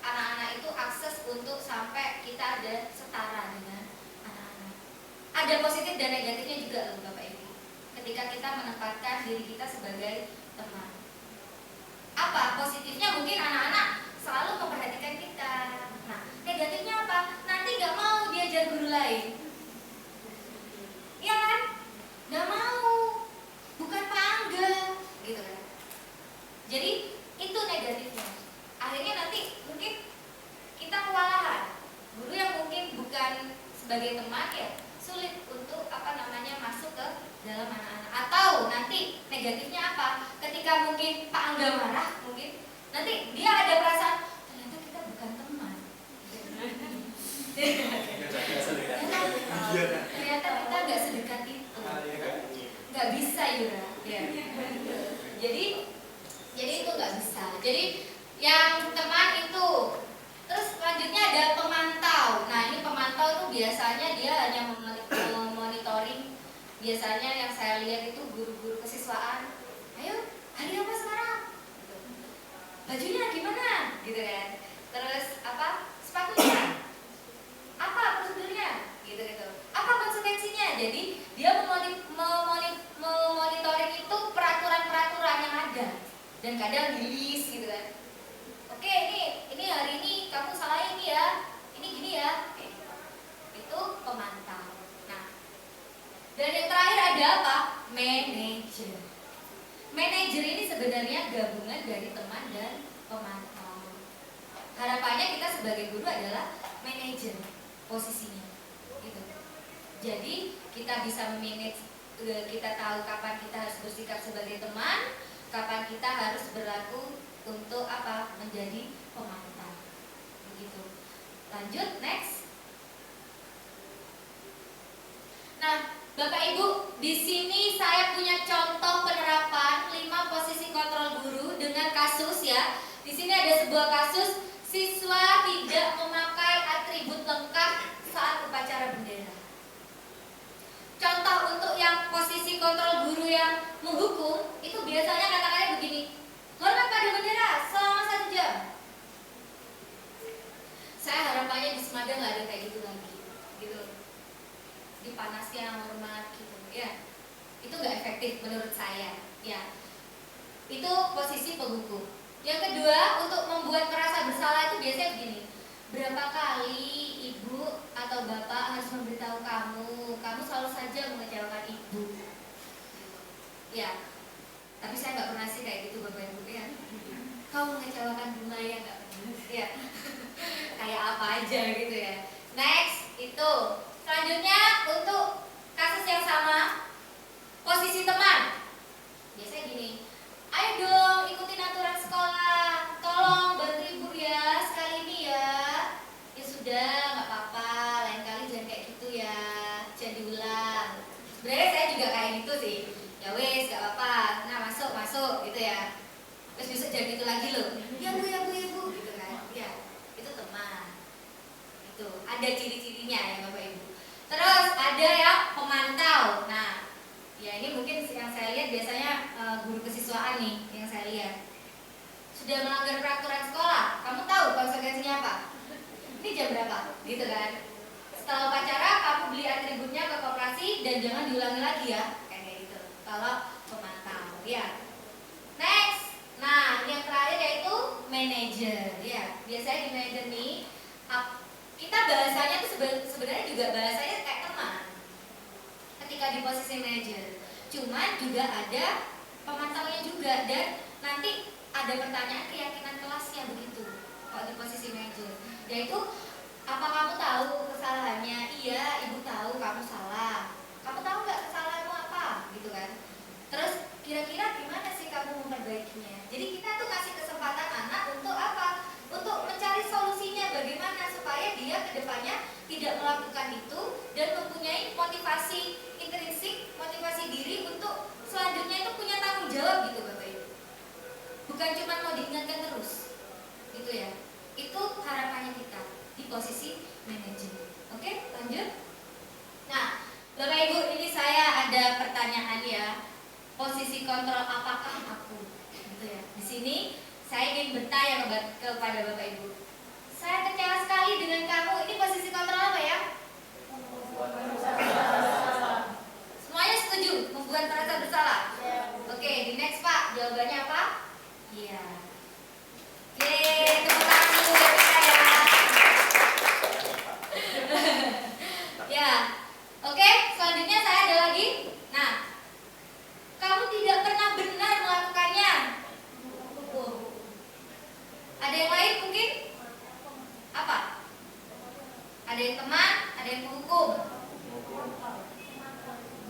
S1: anak-anak itu akses untuk sampai kita ada setara dengan anak-anak. Ada positif dan negatifnya juga loh Bapak Ibu. Ketika kita menempatkan diri kita sebagai teman. Apa positifnya? Mungkin anak-anak selalu memperhatikan kita. Nah, negatifnya apa? Nanti nggak mau diajar guru lain. Iya kan? Nggak mau. Bukan Pak Angga, gitu kan. Jadi Maksudnya apa? Ketika mungkin Pak Angga marah, mungkin nanti dia ada perasaan ternyata kita bukan teman. Ternyata kita nggak sedekat itu. Nggak bisa Yura. Ya. Jadi itu nggak bisa. Jadi yang teman itu. Terus selanjutnya ada pemantau. Nah ini pemantau itu biasanya dia hanya memonitoring. Biasanya yang saya lihat itu guru-guru kesiswaan. Ayo, hari apa sekarang? Gitu. Bajunya gimana? Gitu kan. Terus apa? Sepatunya? Apa prosedurnya? Gitu. Apa konsekuensinya? Jadi dia memonitoring itu peraturan-peraturan yang ada. Dan kadang rilis gitu kan. Oke, ini hari ini kamu salah ini ya. Ini gini ya. Itu pemantau. Nah, dan yang terakhir ada apa? Manajer. Manajer ini sebenarnya gabungan dari teman dan pemantau. Harapannya kita sebagai guru adalah manajer posisinya. Gitu. Jadi kita bisa memanage, kita tahu kapan kita harus bersikap sebagai teman, kapan kita harus berlaku untuk apa? Menjadi pemantau. Begitu. Lanjut, next. Nah, Bapak Ibu, di sini saya punya contoh penerapan 5 posisi kontrol guru dengan kasus ya. Di sini ada sebuah kasus siswa tidak memakai atribut lengkap saat upacara bendera. Contoh untuk yang posisi kontrol guru yang menghukum itu biasanya kata-katanya begini. Hormat pada bendera selama 1 jam. Saya harapannya di Semada nggak ada kayak gitu lagi, gitu. Di panasnya hormat gitu, ya. Itu nggak efektif menurut saya, ya. Itu posisi penghukum. Yang kedua, untuk membuat merasa bersalah itu biasanya begini. Berapa kali ibu atau bapak harus memberitahu kamu selalu saja mengecewakan ibu. Ya. Tapi saya nggak pernah sih kayak gitu bapak ibu ya. Kau mengecewakan Bu Maya nggak pernah? Ya. Kayak apa aja gitu ya. Next itu. Selanjutnya untuk kasus yang sama, posisi teman. Biasanya gini. Ayo dong ikutin aturan sekolah. Tolong bantu ibu ya sekali ini ya. Ya sudah nggak apa-apa. Lain kali jangan kayak gitu ya. Jangan diulang. Sebenarnya saya juga kayak gitu sih. Ya wes gak apa-apa, nah masuk gitu ya. Terus besok jangan gitu lagi loh. Ya bu gitu kan. Ya itu teman. Itu ada ciri-cirinya ya bapak ibu. Terus ada yang pemantau. Nah ya ini mungkin yang saya lihat biasanya guru kesiswaan nih yang saya lihat. Sudah melanggar peraturan sekolah, kamu tahu konsekuensinya apa? Ini jam berapa? Gitu kan. Setelah upacara kamu beli atributnya ke koperasi dan jangan diulangi lagi ya. Kalau pemantau ya. Next, nah yang terakhir yaitu manajer ya. Biasanya di manajer nih kita bahasanya tuh sebenarnya juga bahasanya kayak teman ketika di posisi manajer. Cuman juga ada pemantaunya juga dan nanti ada pertanyaan keyakinan kelasnya begitu kalau di posisi manajer. Yaitu apa kamu tahu kesalahannya? Iya, ibu tahu kamu salah. Kamu tahu nggak kesalahanmu apa? Gitu kan. Terus kira-kira gimana sih kamu memperbaikinya? Jadi kita tuh kasih kesempatan anak untuk apa? Untuk mencari solusinya bagaimana supaya dia kedepannya tidak melakukan itu dan mempunyai motivasi intrinsik, motivasi diri untuk selanjutnya itu punya tanggung jawab gitu Bapak Ibu. Bukan cuma mau diingatkan terus, gitu ya. Itu harapannya kita di posisi manajer. Oke, lanjut. Nah, Bapak Ibu, ini saya ada pertanyaan ya. Posisi kontrol apakah aku? Gitu ya. Di sini saya ingin bertanya kepada Bapak Ibu. Saya kecewa sekali dengan kamu. Ini posisi kontrol apa ya? Semuanya setuju membuat merasa bersalah. Oke, di next Pak. Jawabannya apa? Iya. Yeay, tepuk tangan dulu buat kita ya. Ya. Oke, selanjutnya saya ada lagi. Nah, kamu tidak pernah benar melakukannya. Ada yang lain mungkin? Apa? Ada yang teman, ada yang penghukum.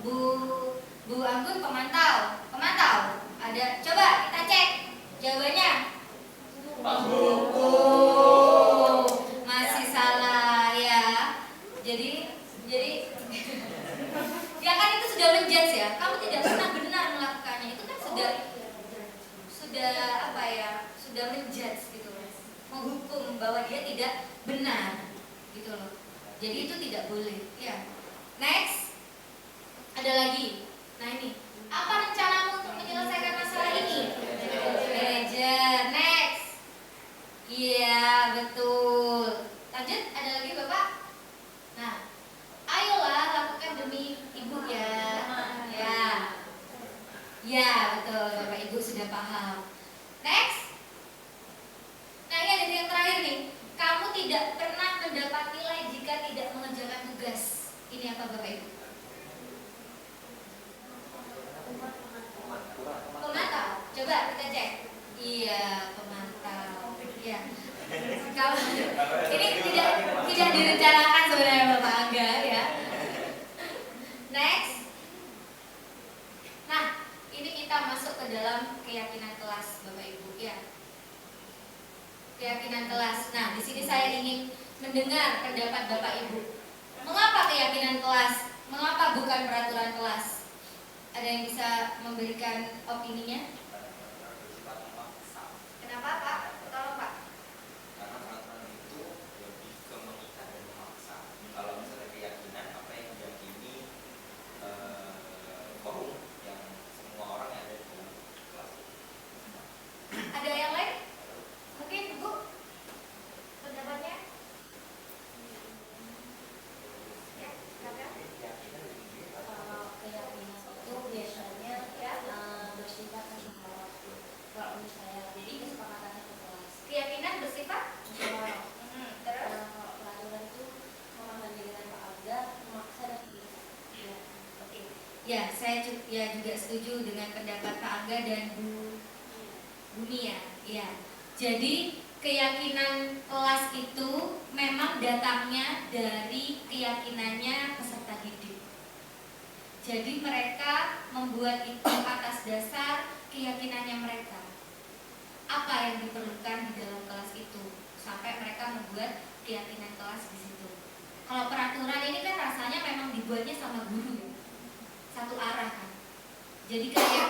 S1: Bu Anggun pemantau. sudah apa ya, sudah menjudge gitu loh, menghukum bahwa dia tidak benar gitu loh. Jadi itu tidak boleh ya. Next, ada lagi. Nah ini, apa rencanamu untuk menyelesaikan masalah ini? Manager. Next. Iya betul. Lanjut, ada lagi Bapak? Nah, ayolah lakukan demi ibu ya. Ya. Ya betul, Bapak Ibu sudah paham. Next. Nah ini ada yang terakhir nih. Kamu tidak pernah mendapat nilai jika tidak mengerjakan tugas. Ini apa Bapak Ibu? Pemantau. Coba kita cek. Iya, pemantau. Iya. Kalau ini tidak direncanakan sebenarnya Bapak Angga ya. Next. Nah, ini kita masuk ke dalam keyakinan kelas Bapak Ibu ya. Keyakinan kelas. Nah, di sini saya ingin mendengar pendapat Bapak Ibu. Mengapa keyakinan kelas? Mengapa bukan peraturan kelas? Ada yang bisa memberikan opininya? Kenapa Pak? Tolong Pak.
S2: Karena peraturan itu lebih ke mengikat dan memaksa. Kalau misalnya keyakinan, apa yang diyakini forum yang semua orang yang ada di dalam kelas.
S1: Ada yang lain? Mungkin Bu pendapatnya? Ya, silakan.
S3: Kalau keyakinan itu biasanya bersifat musyawarah. Kalau misalnya jadi kesepakatan satu kelas
S1: Keyakinan bersifat
S3: musyawarah.
S1: terus
S3: Kalau peraturan itu memahami dengan Pak Abda memaksa dan ya.
S1: oke. Ya, saya juga setuju dengan pendapat Pak Angga dan Bu Bumi ya. Jadi keyakinan kelas itu memang datangnya dari keyakinannya peserta didik. Jadi mereka membuat itu atas dasar keyakinannya mereka. Apa yang diperlukan di dalam kelas itu sampai mereka membuat keyakinan kelas di situ. Kalau peraturan ini kan rasanya memang dibuatnya sama guru ya, satu arah kan. Jadi kayak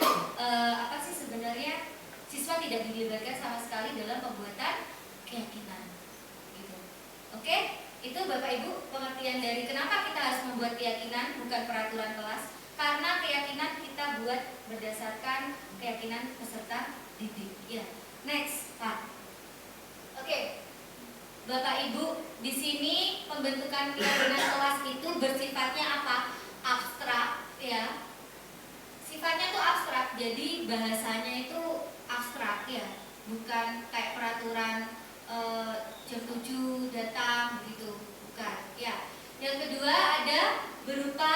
S1: apa sih sebenarnya siswa tidak dilibatkan sama sekali dalam pembuatan keyakinan gitu. Oke, itu Bapak Ibu pengertian dari kenapa kita harus membuat keyakinan bukan peraturan kelas. Karena keyakinan kita buat berdasarkan keyakinan peserta didik ya. Next Pak. Oke, Bapak Ibu di sini pembentukan keyakinan kelas itu bersifatnya apa? Abstrak ya. Sifatnya tuh abstrak, jadi bahasanya itu abstrak ya, bukan kayak peraturan jam 7 datang begitu, bukan ya. Yang kedua ada berupa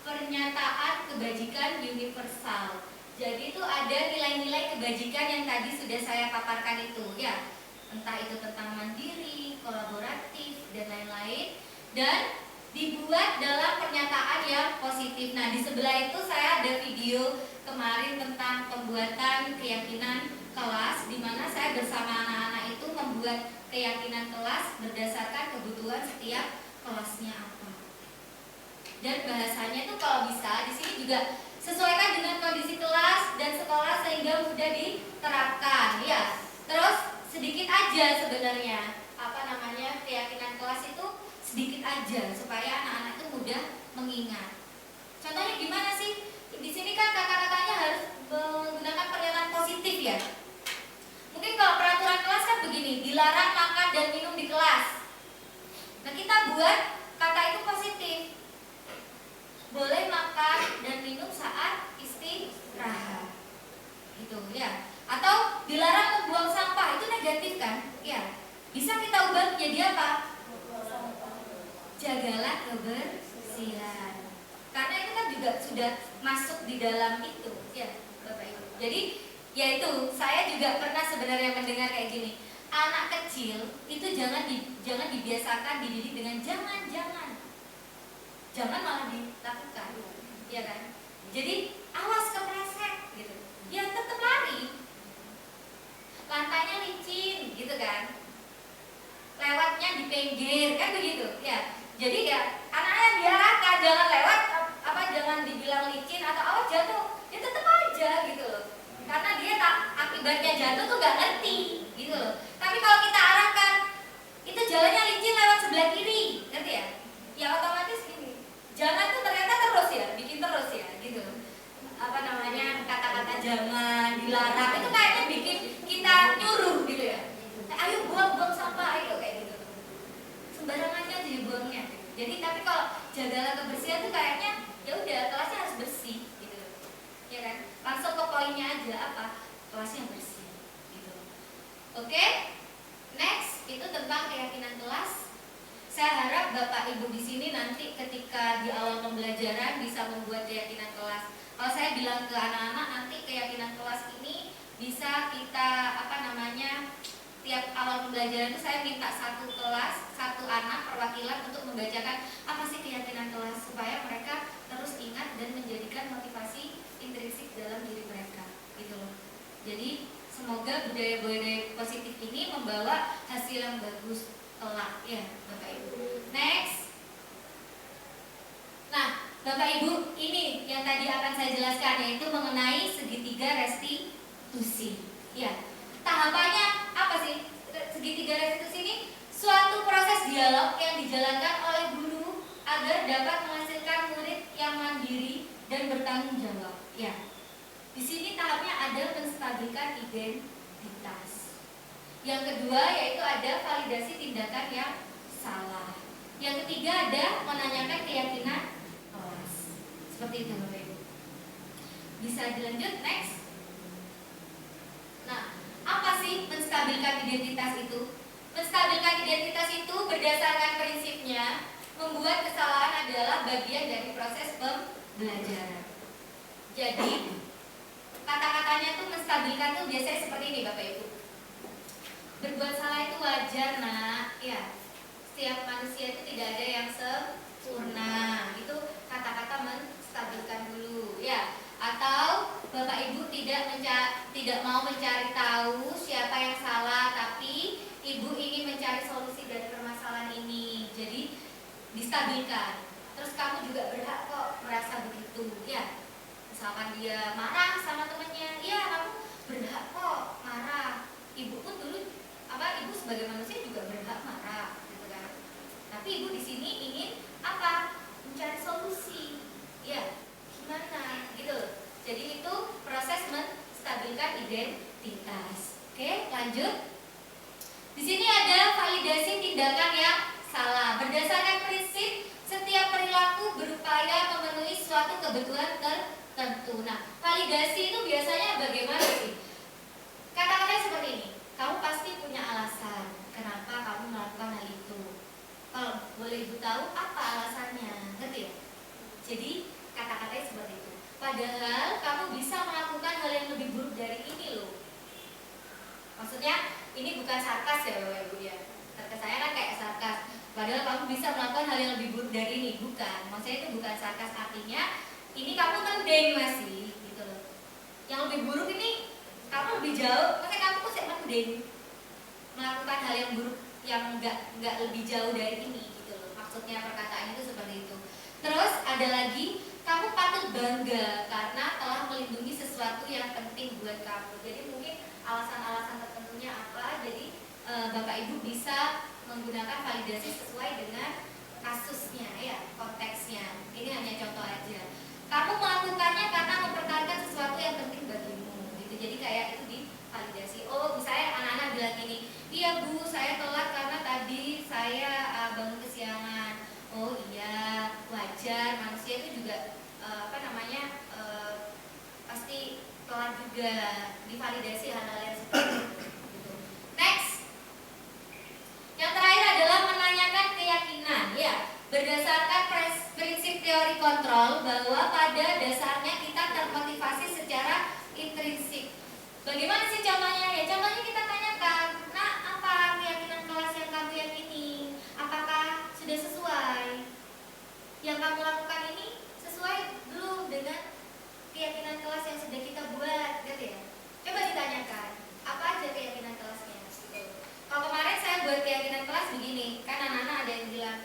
S1: pernyataan kebajikan universal. Jadi itu ada nilai-nilai kebajikan yang tadi sudah saya paparkan itu ya, entah itu tentang mandiri, kolaboratif dan lain-lain, dan dibuat dalam pernyataan yang positif. Nah di sebelah itu saya ada video kemarin tentang pembuatan keyakinan kelas, di mana saya bersama anak-anak itu membuat keyakinan kelas berdasarkan kebutuhan setiap kelasnya apa. Dan bahasanya itu kalau bisa di sini juga sesuaikan dengan kondisi kelas dan sekolah sehingga mudah diterapkan ya. Terus sedikit aja sebenarnya keyakinan kelas itu sedikit aja supaya anak-anak itu mudah mengingat. Contohnya gimana sih? Di sini kan kata-katanya harus menggunakan pernyataan positif ya. Mungkin kalau peraturan kelas kan begini, dilarang makan dan minum di kelas. Nah kita buat kata itu positif. Boleh makan dan minum saat istirahat. Gitu ya. Atau dilarang membuang sampah, itu negatif kan? Ya. Bisa kita ubah menjadi apa? Jagalah kebersihan. Karena itu kan juga sudah masuk di dalam itu, ya, Bapak Ibu. Jadi, yaitu saya juga pernah sebenarnya mendengar kayak gini. Anak kecil itu jangan dibiasakan dididik dengan jangan malah dilakukan, ya kan? Jadi awas kepleset gitu. Ya tetap lari. Lantainya licin gitu kan. Lewatnya di pinggir kan begitu, ya. Jadi ya anaknya diarahkan jangan lewat jangan dibilang licin atau awas jatuh, dia tetap aja gitu loh. Karena dia tak akibatnya jatuh tuh nggak ngerti gitu loh. Tapi kalau kita arahkan, itu jalannya licin lewat sebelah kiri, ngerti ya? Ya otomatis gini, jangan tuh ternyata terus ya, bikin terus ya gitu. Apa namanya, kata-kata jangan, dilarang, itu kayaknya bikin kita nyuruh gitu ya. Ayo buang sampah, ayo kayak gitu. Sembarangan aja dibuangnya. Jadi tapi kalau jagalah kebersihan tuh kayaknya ya udah kelasnya harus bersih gitu. Ya kan? Langsung ke poinnya aja, apa? Kelasnya bersih gitu. Oke? Next, itu tentang keyakinan kelas. Saya harap Bapak Ibu di sini nanti ketika di awal pembelajaran bisa membuat keyakinan kelas. Kalau saya bilang ke anak-anak nanti keyakinan kelas ini bisa kita tiap awal pembelajaran itu saya minta satu kelas, satu anak perwakilan untuk membacakan apa sih keyakinan kelas supaya mereka terus ingat dan menjadikan motivasi intrinsik dalam diri mereka gitu loh. Jadi semoga budaya-budaya positif ini membawa hasil yang bagus kelak ya Bapak Ibu. Next. Nah, Bapak Ibu, ini yang tadi akan saya jelaskan yaitu mengenai segitiga restitusi. Ya. Tahapannya apa sih? Segitiga restitusi ini suatu proses dialog yang dijalankan oleh guru agar dapat menghasilkan murid yang mandiri dan bertanggung jawab. Ya. Di sini tahapnya ada menstabilkan identitas. Yang kedua yaitu ada validasi tindakan yang salah. Yang ketiga ada menanyakan keyakinan kelas. Seperti itu Bapak Ibu. Bisa dilanjut next. Nah, apa sih menstabilkan identitas itu? Menstabilkan identitas itu berdasarkan prinsipnya membuat kesalahan adalah bagian dari proses pembelajaran. Jadi kata-katanya tuh menstabilkan tuh biasanya seperti ini Bapak Ibu. Berbuat salah itu wajar nak, ya. Setiap manusia itu tidak ada yang sempurna. Itu kata-kata menstabilkan dulu, ya. Atau Bapak Ibu tidak mau mencari tahu siapa yang salah, tapi Ibu ingin mencari solusi dari permasalahan ini. Jadi distabilkan. Terus kamu juga berhak kok merasa begitu, ya. Misalkan dia marah sama temannya, iya kamu berhak kok marah. Ibu pun dulu ibu sebagai manusia juga berhak marah, gitu kan. Tapi ibu di sini ingin apa? Mencari solusi, ya. Gimana, gitu. Jadi itu proses menstabilkan identitas. Oke, lanjut. Di sini ada validasi tindakan yang salah. Berdasarkan prinsip setiap perilaku berupaya memenuhi suatu kebutuhan tertentu. Nah, validasi itu biasanya bagaimana sih? Kata-katanya seperti ini. Kamu pasti punya alasan kenapa kamu melakukan hal itu. Kalau boleh Ibu tahu apa alasannya, ngerti ya? Jadi kata-katanya seperti itu. Padahal kamu bisa melakukan hal yang lebih buruk dari ini loh. Maksudnya ini bukan sarkas ya Bapak Ibu ya. Sarkas saya kan kayak sarkas. Padahal kamu bisa melakukan hal yang lebih buruk dari ini, bukan. Maksudnya itu bukan sarkas, artinya ini kamu mending masih gitu loh. Yang lebih buruk ini kamu lebih jauh, maksudnya kamu kok mending melakukan hal yang buruk yang enggak lebih jauh dari ini gitu loh. Maksudnya perkataan itu seperti itu. Terus ada lagi, kamu patut bangga karena telah melindungi sesuatu yang penting buat kamu. Jadi mungkin alasan-alasan tertentunya apa. Jadi Bapak Ibu bisa menggunakan validasi sesuai dengan kasusnya ya, konteksnya. Ini hanya contoh aja. Kamu melakukannya karena mempertahankan sesuatu yang penting bagimu gitu. Jadi kayak itu divalidasi. Oh, misalnya anak-anak bilang gini, iya Bu, saya telat karena tadi saya bangun kesiangan. Oh iya, wajar, manusia itu juga pasti telat juga. Divalidasi hal-hal yang seperti itu gitu. Next. Yang terakhir adalah menanyakan keyakinan ya. Berdasarkan prinsip teori kontrol bahwa pada dasarnya kita termotivasi secara intrinsik. Bagaimana sih contohnya? Ya contohnya kita tanyakan, nah apa keyakinan kelas yang kamu yakini? Apakah sudah sesuai? Yang kamu lakukan ini sesuai belum dengan keyakinan kelas yang sudah kita buat, gitu ya? Coba ditanyakan, apa aja keyakinan kelasnya? Gitu. Kalau kemarin saya buat keyakinan kelas begini, kan anak-anak ada yang bilang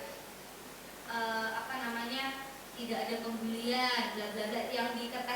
S1: tidak ada pembulian, bla bla bla, yang di kertas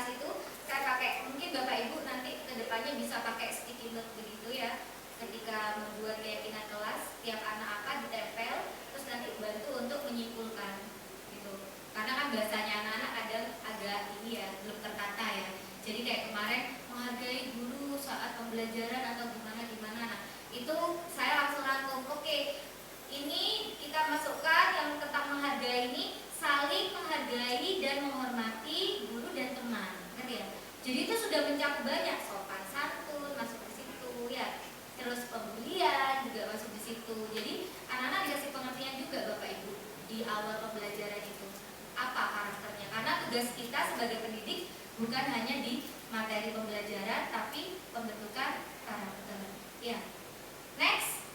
S1: usah pakai sticky note begitu ya. Ketika membuat keyakinan kelas, tiap anak apa ditempel, terus nanti bantu untuk menyimpulkan gitu. Karena kan bahasanya anak-anak kadang agak ini ya, belum tertata ya. Jadi kayak kemarin menghargai guru saat pembelajaran atau gimana. Nah, itu saya langsung rangkum. Oke, ini kita masukkan yang tentang menghargai ini, saling menghargai dan menghormati guru dan teman, ngerti ya? Jadi itu sudah mencakup banyak, sopan santun masuk di situ ya, terus pembulian juga masuk di situ. Jadi anak-anak dikasih pengertian juga Bapak Ibu di awal pembelajaran itu apa karakternya, karena tugas kita sebagai pendidik bukan hanya di materi pembelajaran tapi pembentukan karakter ya. Next.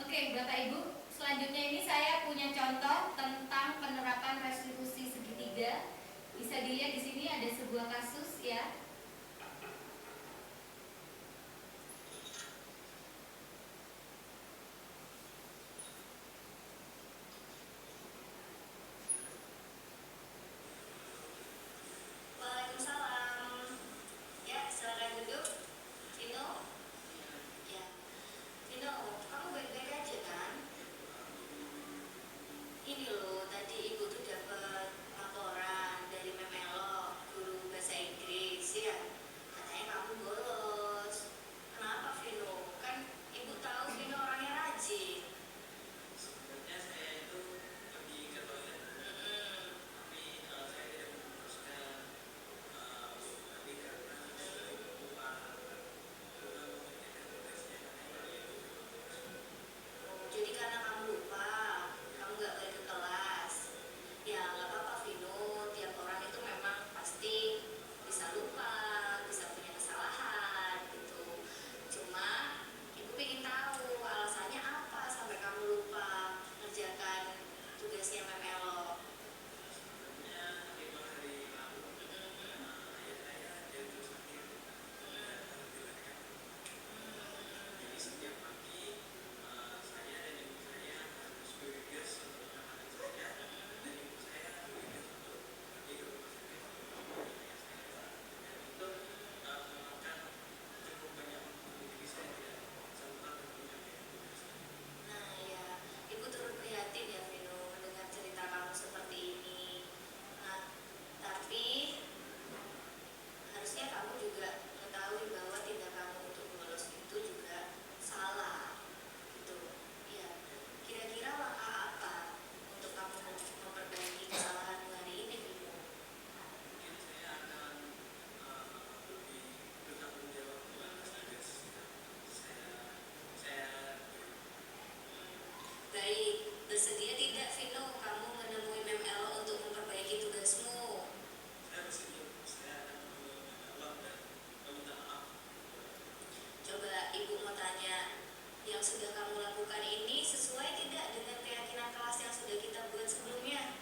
S1: Oke, Bapak Ibu, selanjutnya ini saya punya contoh tentang penerapan restitusi segitiga. Bisa dilihat di sini ada sebuah kasus ya. Waalaikumsalam. Ya, silakan duduk. Vino. Ya. Vino, kamu baik-baik aja kan? Ini loh, tadi ibu tuh dapat laporan dari Memelo, guru bahasa Inggris ya. Katanya kamu bolos. Kenapa Vino? Kan ibu tahu Vino orangnya rajin.
S4: Sebenarnya saya itu pergi ke toilet, tapi kalau saya tidak memutuskan, tapi karena saya lupa mengerjakan tugasnya karena itu.
S1: Oh, jadi karena kamu lupa, kamu nggak balik ke kelas. Ya nggak apa-apa Vino, tiap orang itu memang pasti bisa lupa, bisa punya kesalahan gitu. Cuma ibu pengen tahu alasannya apa sampai kamu lupa ngerjakan tugasnya Memelo.
S4: Sebenarnya 5 hari lalu ayah saya jatuh sakit dan harus dilahirkan. Jadi setiap pagi saya dan ibu saya harus bergegas untuk menyelamatkan saya, dan ibu saya bergegas untuk pergi ke rumah sakit untuk ayah saya. Dan itu memakan cukup banyak waktu, jadi saya tidak sempat untuk mengerjakan tugas.
S1: Nah ya, ibu turut prihatin ya Vino mendengar cerita kamu seperti ini. Nah, tapi harusnya kamu juga mengetahui bahwa tindak kamu untuk bolos itu juga salah gitu ya. Kira-kira langkah apa untuk kamu memperbaiki kesalahanmu hari ini Vino?
S4: Mungkin saya akan lebih bertanggung jawab atas tugas saya.
S1: Baik, bersedia tidak Vino kamu menemui Memelo untuk memperbaiki tugasmu?
S4: Saya bersedia, saya akan menolak dan meminta maaf.
S1: Coba ibu mau tanya, yang sudah kamu lakukan ini sesuai tidak dengan keyakinan kelas yang sudah kita buat sebelumnya?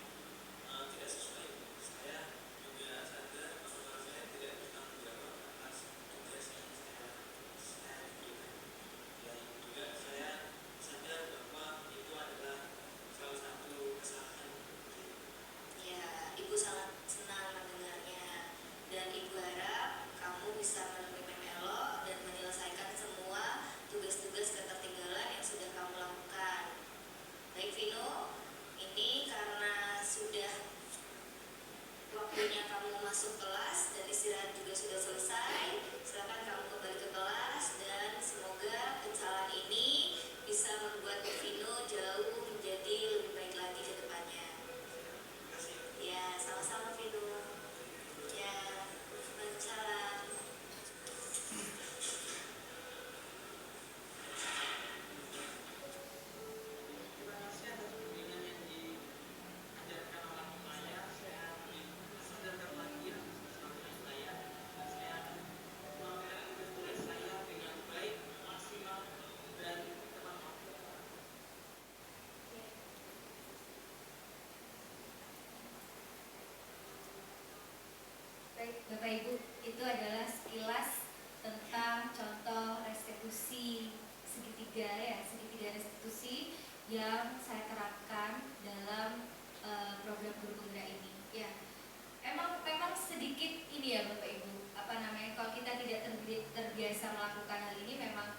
S4: Tidak sesuai. Saya juga sadar bahwa saya tidak bertanggung jawab atas tugas yang saya berikan, dan juga saya sadar bahwa itu adalah salah satu kesalahan.
S1: Ya, ibu sangat senang mendengarnya. Dan ibu harap kamu bisa menemui Memelo dan menyelesaikan semua tugas-tugas ketertinggalan yang sudah kamu lakukan. Baik Vino, ini karena sudah waktu melakukan hal ini memang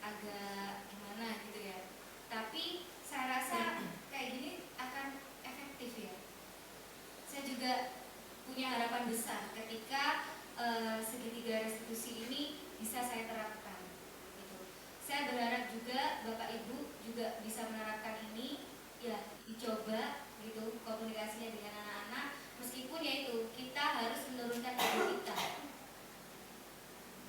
S1: agak gimana gitu ya. Tapi saya rasa kayak gini akan efektif ya. Saya juga punya harapan besar ketika segitiga restitusi ini bisa saya terapkan gitu. Saya berharap juga Bapak Ibu juga bisa menerapkan ini, ya dicoba gitu komunikasinya dengan anak-anak, meskipun yaitu kita harus menurunkan ego kita,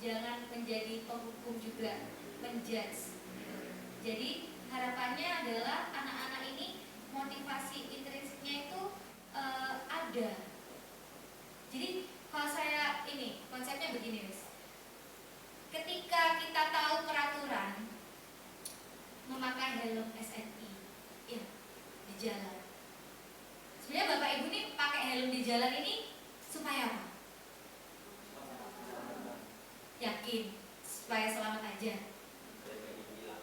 S1: jangan menjadi penghukum juga, menjudge gitu. Jadi harapannya adalah anak-anak ini motivasi intrinsiknya itu ada. Jadi kalau saya ini konsepnya begini guys, ketika kita tahu peraturan memakai helm SNI ya di jalan, sebenarnya Bapak Ibu nih pakai helm di jalan ini supaya apa? Yakin supaya selamat aja.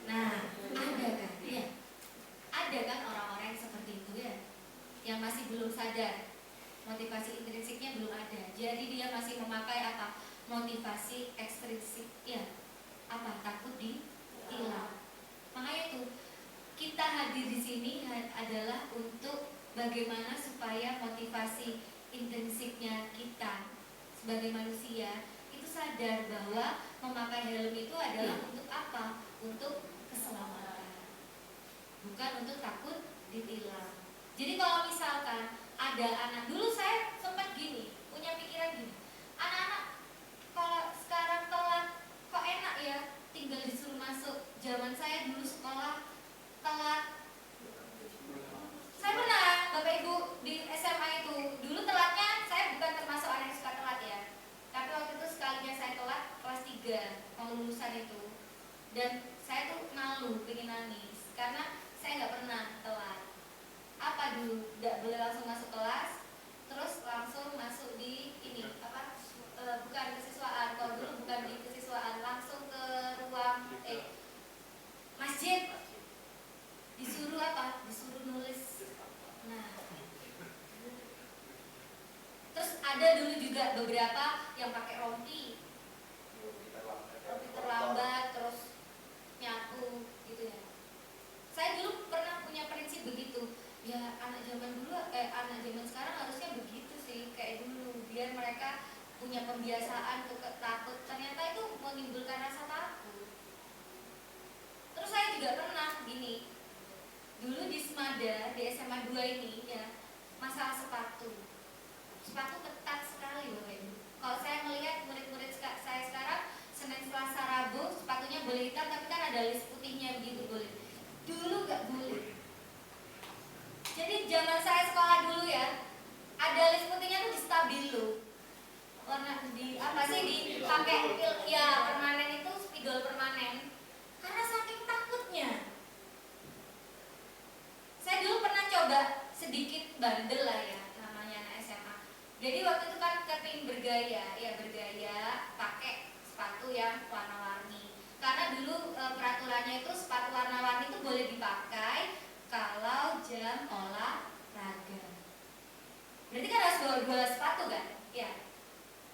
S1: Nah, ada kan? Iya. Ada kan orang-orang yang seperti itu ya, yang masih belum sadar motivasi intrinsiknya belum ada. Jadi dia masih memakai apa? Motivasi ekstrinsik ya. Apa? Takut ditilang. Makanya itu kita hadir di sini adalah untuk bagaimana supaya motivasi intrinsiknya kita sebagai manusia itu sadar bahwa memakai helm itu adalah untuk apa? Untuk keselamatan, bukan untuk takut ditilang. Jadi kalau misalkan ada anak, dulu saya sempat gini, punya pikiran gini, anak-anak kalau sekarang telat kok enak ya, tinggal disuruh masuk. Zaman saya dulu sekolah telat. Saya pernah Bapak Ibu di SMA itu, dulu telatnya saya bukan termasuk anak yang suka telat ya, tapi waktu itu sekalinya saya telat kelas 3 mau lulusan itu, dan saya tuh malu, pengen nangis karena saya nggak pernah telat. Apa dulu, nggak boleh langsung masuk kelas, terus langsung masuk di ini apa? Bukan kesiswaan, kalau dulu bukan di kesiswaan, langsung ke ruang masjid, disuruh apa? Disuruh nulis. Nah, terus ada dulu juga beberapa yang pakai rompi terlambat, terus nyapu gitu ya. Saya dulu pernah punya prinsip begitu. Ya anak zaman dulu, anak zaman sekarang harusnya begitu sih, kayak dulu, biar mereka punya pembiasaan untuk takut. Ternyata itu menimbulkan rasa takut. Terus saya juga pernah gini, dulu di Semada, di SMA 2 ini ya, masalah sepatu ketat sekali Bapak Ibu. Kalau saya melihat murid-murid saya sekarang, Senin, Selasa, Rabu sepatunya boleh hitam, tapi kan ada list putihnya begitu boleh. Dulu gak boleh. Jadi zaman saya sekolah dulu ya, ada list putihnya tuh di stabilo, warna di apa sih, dipakai ya permanen itu, spidol permanen, karena saking takutnya. Saya dulu pernah coba sedikit bandel lah ya, namanya anak SMA. Jadi waktu itu kan keping bergaya, ya bergaya pakai sepatu yang warna-warni. Karena dulu peraturannya itu sepatu warna-warni itu boleh dipakai kalau jam olahraga. Berarti kan harus bawa 2 sepatu kan? Ya,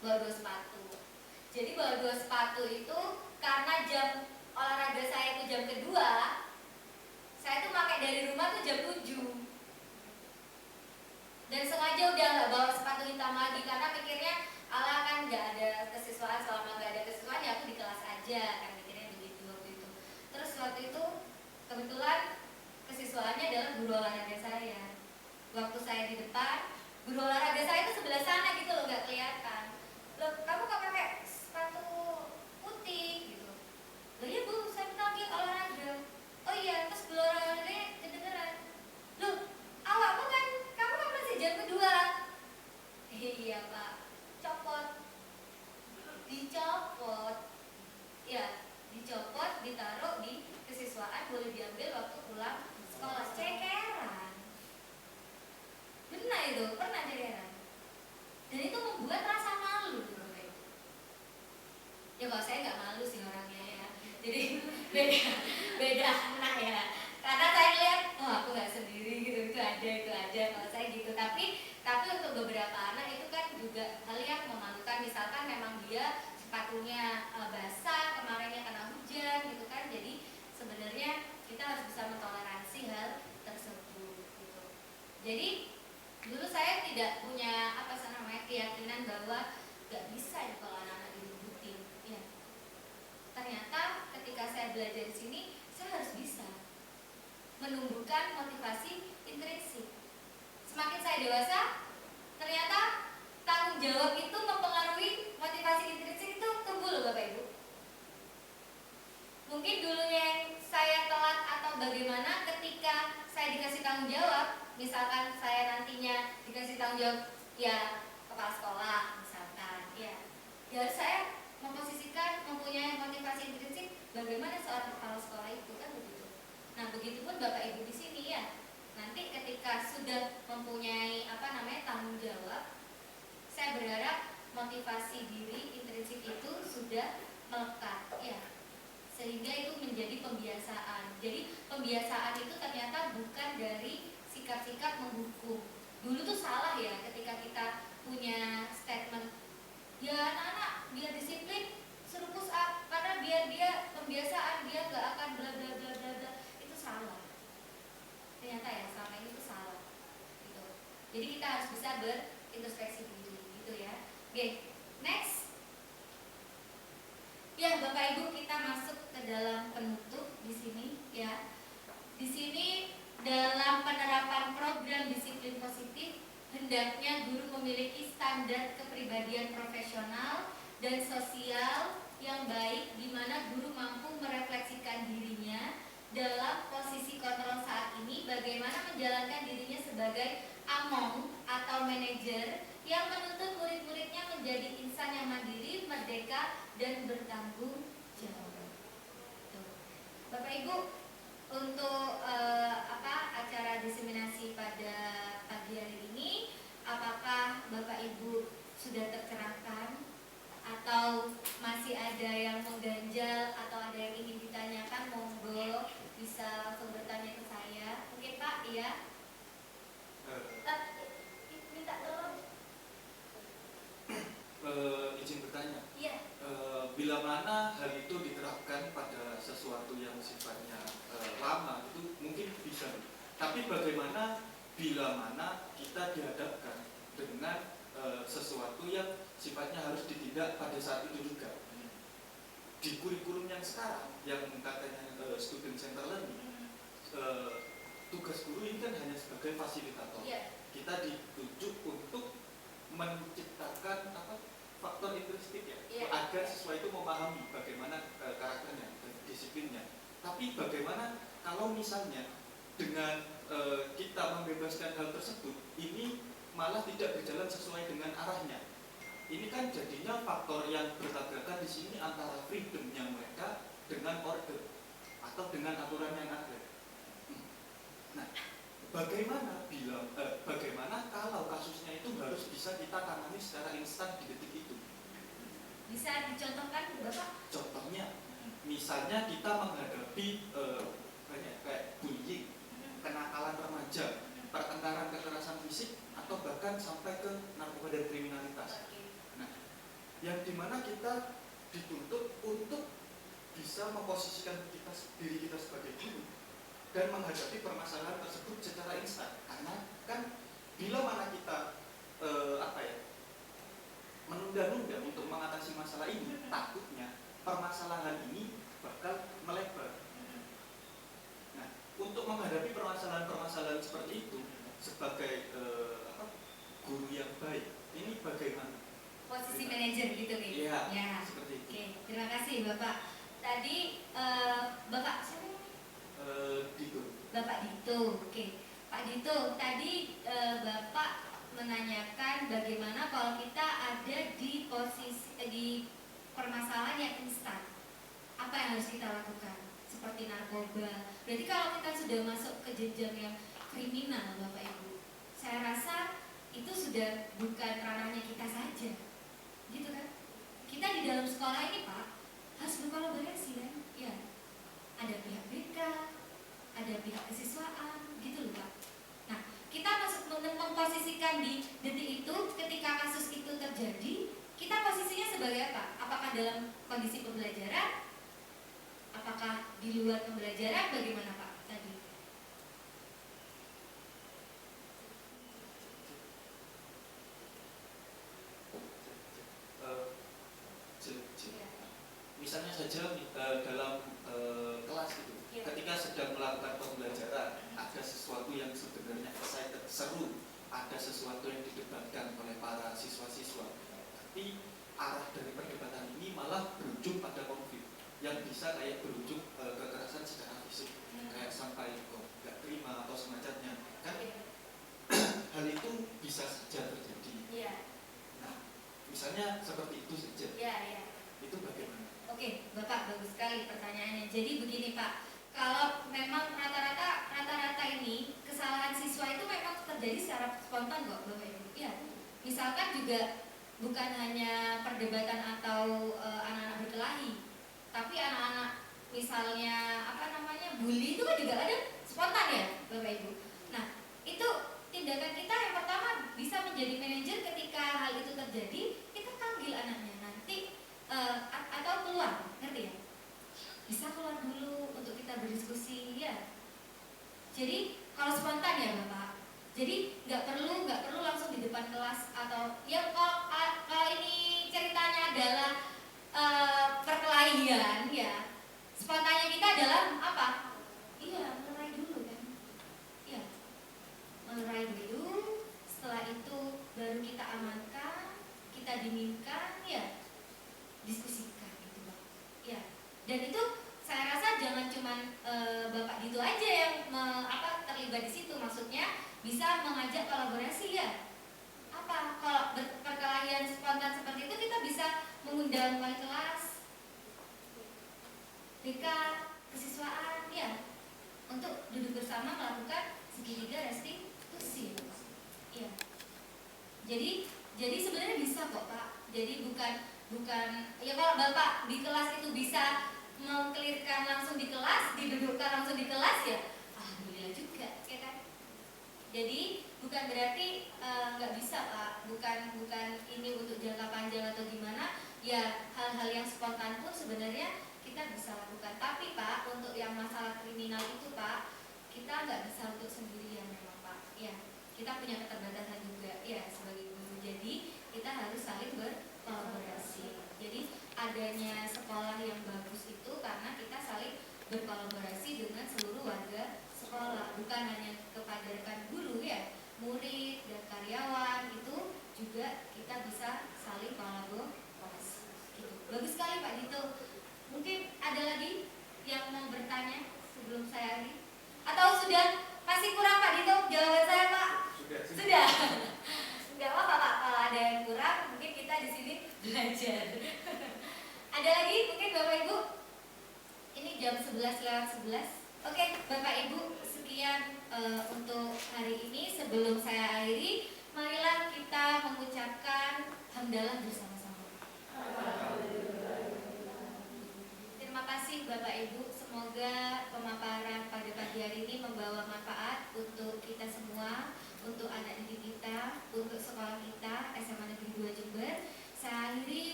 S1: bawa 2 sepatu. Jadi bawa 2 sepatu itu karena jam olahraga saya itu jam kedua, saya tuh pakai dari rumah tuh jam 7. Dan sengaja udah nggak bawa sepatu hitam lagi karena pikirnya ala kan nggak ada kesiswaan, selama nggak ada kesiswaan ya aku di kelas aja kan, mikirnya begitu waktu itu. Terus waktu itu kebetulan kesiswaannya adalah guru olahraga saya. Waktu saya di depan, guru olahraga saya itu sebelah sana gitu loh, nggak kelihatan. Loh, kamu kok pakai sepatu putih gitu? Loh iya Bu, saya lagi olahraga. Oh iya, terus guru olahraganya kedengeran. Loh, awakmu kan, kamu kan masih jam kedua. Iya Pak, copot, dicopot, ya dicopot, ditaruh di kesiswaan, boleh diambil waktu pulang sekolah. Cekeran, benar itu, pernah cekeran. Dan itu membuat rasa malu. Ya kalau saya nggak malu sih orangnya ya, jadi beda anak ya. Karena saya lihat, oh aku nggak sendiri gitu, itu ada kalau saya gitu. Tapi untuk beberapa anak itu kan juga hal yang memalukan. Misalkan memang dia sepatunya basah, kemarinnya belajar di sini, saya harus bisa menumbuhkan motivasi intrinsik. Semakin saya dewasa, ternyata tanggung jawab itu mempengaruhi motivasi intrinsik itu tumbuh loh Bapak Ibu. Mungkin dulunya yang saya telat atau bagaimana ketika saya dikasih tanggung jawab, misalkan saya nantinya dikasih tanggung jawab ya kepala sekolah misalkan, ya saya memposisikan mempunyai motivasi intrinsik bagaimana seorang kepala sekolah itu kan begitu. Nah begitupun Bapak Ibu di sini ya. Nanti ketika sudah mempunyai tanggung jawab, saya berharap motivasi diri intrinsik itu sudah melekat ya, sehingga itu menjadi pembiasaan. Jadi pembiasaan itu ternyata bukan dari sikap-sikap menghukum. Dulu tuh salah ya ketika kita punya statement, ya anak-anak biar disiplin suruh push up karena biar dia pembiasaan, dia gak akan bla bla bla bla bla. Itu salah. Ternyata ya selama ini itu salah. Gitu. Jadi kita harus bisa berintrospeksi diri gitu ya. Oke, next. Ya, Bapak Ibu, kita masuk ke dalam penutup di sini ya. Di sini dalam penerapan program disiplin positif, hendaknya guru memiliki standar kepribadian profesional dan sosial yang baik, di mana guru mampu merefleksikan dirinya dalam posisi kontrol saat ini, bagaimana menjalankan dirinya sebagai among atau manajer yang menuntut murid-muridnya menjadi insan yang mandiri, merdeka, dan bertanggung jawab. Tuh. Bapak Ibu, untuk acara diseminasi pada pagi hari ini, apakah Bapak Ibu sudah tercerahkan atau masih ada yang mengganjal atau ada yang ingin ditanyakan? Monggo bisa langsung bertanya ke saya. Mungkin Pak, iya. Minta tolong.
S5: Izin bertanya.
S1: Iya.
S5: Bila mana hal itu diterapkan pada sesuatu yang sifatnya lama itu mungkin bisa. Tapi bagaimana bila mana kita dihadapkan dengan sesuatu yang sifatnya harus ditindak pada saat itu juga. Di kurikulum yang sekarang yang katanya student center learning, tugas guru ini kan hanya sebagai fasilitator.
S1: Yeah.
S5: Kita ditunjuk untuk menciptakan faktor intrinsik ya, agar siswa itu memahami bagaimana karakternya, disiplinnya. Tapi bagaimana kalau misalnya dengan kita membebaskan hal tersebut, ini malah tidak berjalan sesuai dengan arahnya. Ini kan jadinya faktor yang bertabrakan di sini antara freedomnya mereka dengan order atau dengan aturan yang ada. Nah, bagaimana kalau kasusnya itu harus bisa kita tangani secara instan di detik itu?
S1: Bisa dicontohkan Bapak?
S5: Contohnya, misalnya kita menghadapi banyak kayak bullying, kenakalan remaja, pertengkaran kekerasan fisik, atau bahkan sampai ke narkoba dan kriminalitas. Nah, yang dimana kita dituntut untuk bisa memposisikan diri kita sebagai guru dan menghadapi permasalahan tersebut secara instan, karena kan bila mana kita menunda-nunda untuk mengatasi masalah ini, takutnya permasalahan ini bakal melebar. Nah, untuk menghadapi permasalahan-permasalahan seperti itu sebagai guru yang baik, ini bagaimana?
S1: Posisi manajer gitu nih.
S5: Iya,
S1: ya.
S5: seperti itu.
S1: Oke, terima kasih Bapak. Tadi Bapak siapa?
S5: Dito.
S1: Bapak Dito. Oke. Pak Dito, tadi Bapak menanyakan bagaimana kalau kita ada di posisi di permasalahan yang instan. Apa yang harus kita lakukan? Seperti narkoba. Berarti kalau kita sudah masuk ke jenjang yang kriminal, Bapak Ibu, saya rasa itu sudah bukan ranahnya kita saja. Gitu kan? Kita di dalam sekolah ini, Pak, harus berkolaborasi kan? Ya. Ada pihak BK, ada pihak kesiswaan, gitu loh Pak. Nah, kita memposisikan di detik itu, ketika kasus itu terjadi, kita posisinya sebagai apa? Apakah dalam kondisi pembelajaran? Apakah di luar pembelajaran? Bagaimana Pak tadi?
S5: Misalnya saja dalam kelas itu,
S1: Iya.
S5: ketika sedang melakukan pembelajaran, ada sesuatu yang sebenarnya excited, seru, ada sesuatu yang didebatkan oleh para siswa-siswa, tapi arah dari perdebatan ini malah berujung pada konflik yang bisa kayak berujung kekerasan secara fisik, kayak sampai nggak terima atau semacamnya kan. Hal itu bisa saja terjadi.
S1: Iya.
S5: Nah, misalnya seperti itu saja.
S1: Iya, iya.
S5: Itu bagaimana?
S1: Oke, Bapak, bagus sekali pertanyaannya. Jadi begini Pak, kalau memang rata-rata ini kesalahan siswa itu memang terjadi secara spontan kok Bapak Ibu. Iya. Misalkan juga bukan hanya perdebatan atau anak-anak berkelahi, tapi anak-anak misalnya bully itu kan juga ada spontan ya Bapak Ibu. Nah, itu tindakan kita yang pertama bisa menjadi manajer ketika hal itu terjadi, kita panggil anaknya nanti atau keluar, ngerti ya? Bisa keluar dulu untuk kita berdiskusi ya. Jadi kalau spontan ya Bapak, jadi nggak perlu langsung di depan kelas atau ya kalau ini ceritanya adalah perkelahian ya, spontannya kita adalah apa? Iya, melerai dulu kan? Iya, melerai dulu. Setelah itu baru kita amankan, kita dinginkan, ya diskusikan gitu Pak. Ya, dan itu saya rasa jangan cuman Bapak Dito aja yang terlibat di situ, maksudnya bisa mengajak kolaborasi ya. Apa kalau perkelahian spontan seperti itu kita bisa mengundang wali kelas, BK, kesiswaan ya, untuk duduk bersama melakukan segitiga restitusi. Iya. Jadi sebenarnya bisa kok Pak. Jadi bukan ya kalau Bapak di kelas itu bisa mengklirkan langsung di kelas, didudukkan langsung di kelas ya, alhamdulillah juga, ya kan? Jadi bukan berarti nggak bisa Pak, bukan ini untuk jangka panjang atau gimana, ya hal-hal yang spontan pun sebenarnya kita bisa lakukan. Tapi Pak, untuk yang masalah kriminal itu Pak, kita nggak bisa untuk sendirian memang Pak, ya kita punya keterbatasan juga ya sebagai guru, jadi kita harus saling berkolaborasi. Jadi adanya sekolah yang bagus itu karena kita saling berkolaborasi dengan seluruh warga sekolah, bukan hanya kepada rekan guru ya, murid dan karyawan itu juga kita bisa saling kolaborasi. Gitu. Bagus sekali Pak Dito. Mungkin ada lagi yang mau bertanya sebelum saya akhiri? Atau sudah masih kurang Pak Dito jawaban saya Pak? Sudah. Enggak apa-apa Pak, kalau ada yang kurang mungkin kita di sini belajar. Ada lagi mungkin Bapak Ibu? Ini jam 11:11. Oke, Bapak Ibu, sekian untuk hari ini. Sebelum saya akhiri, marilah kita mengucapkan hamdalah bersama-sama. Terima kasih Bapak Ibu. Semoga pemaparan pada pagi hari ini membawa manfaat untuk kita semua, untuk anak didik kita, untuk sekolah kita,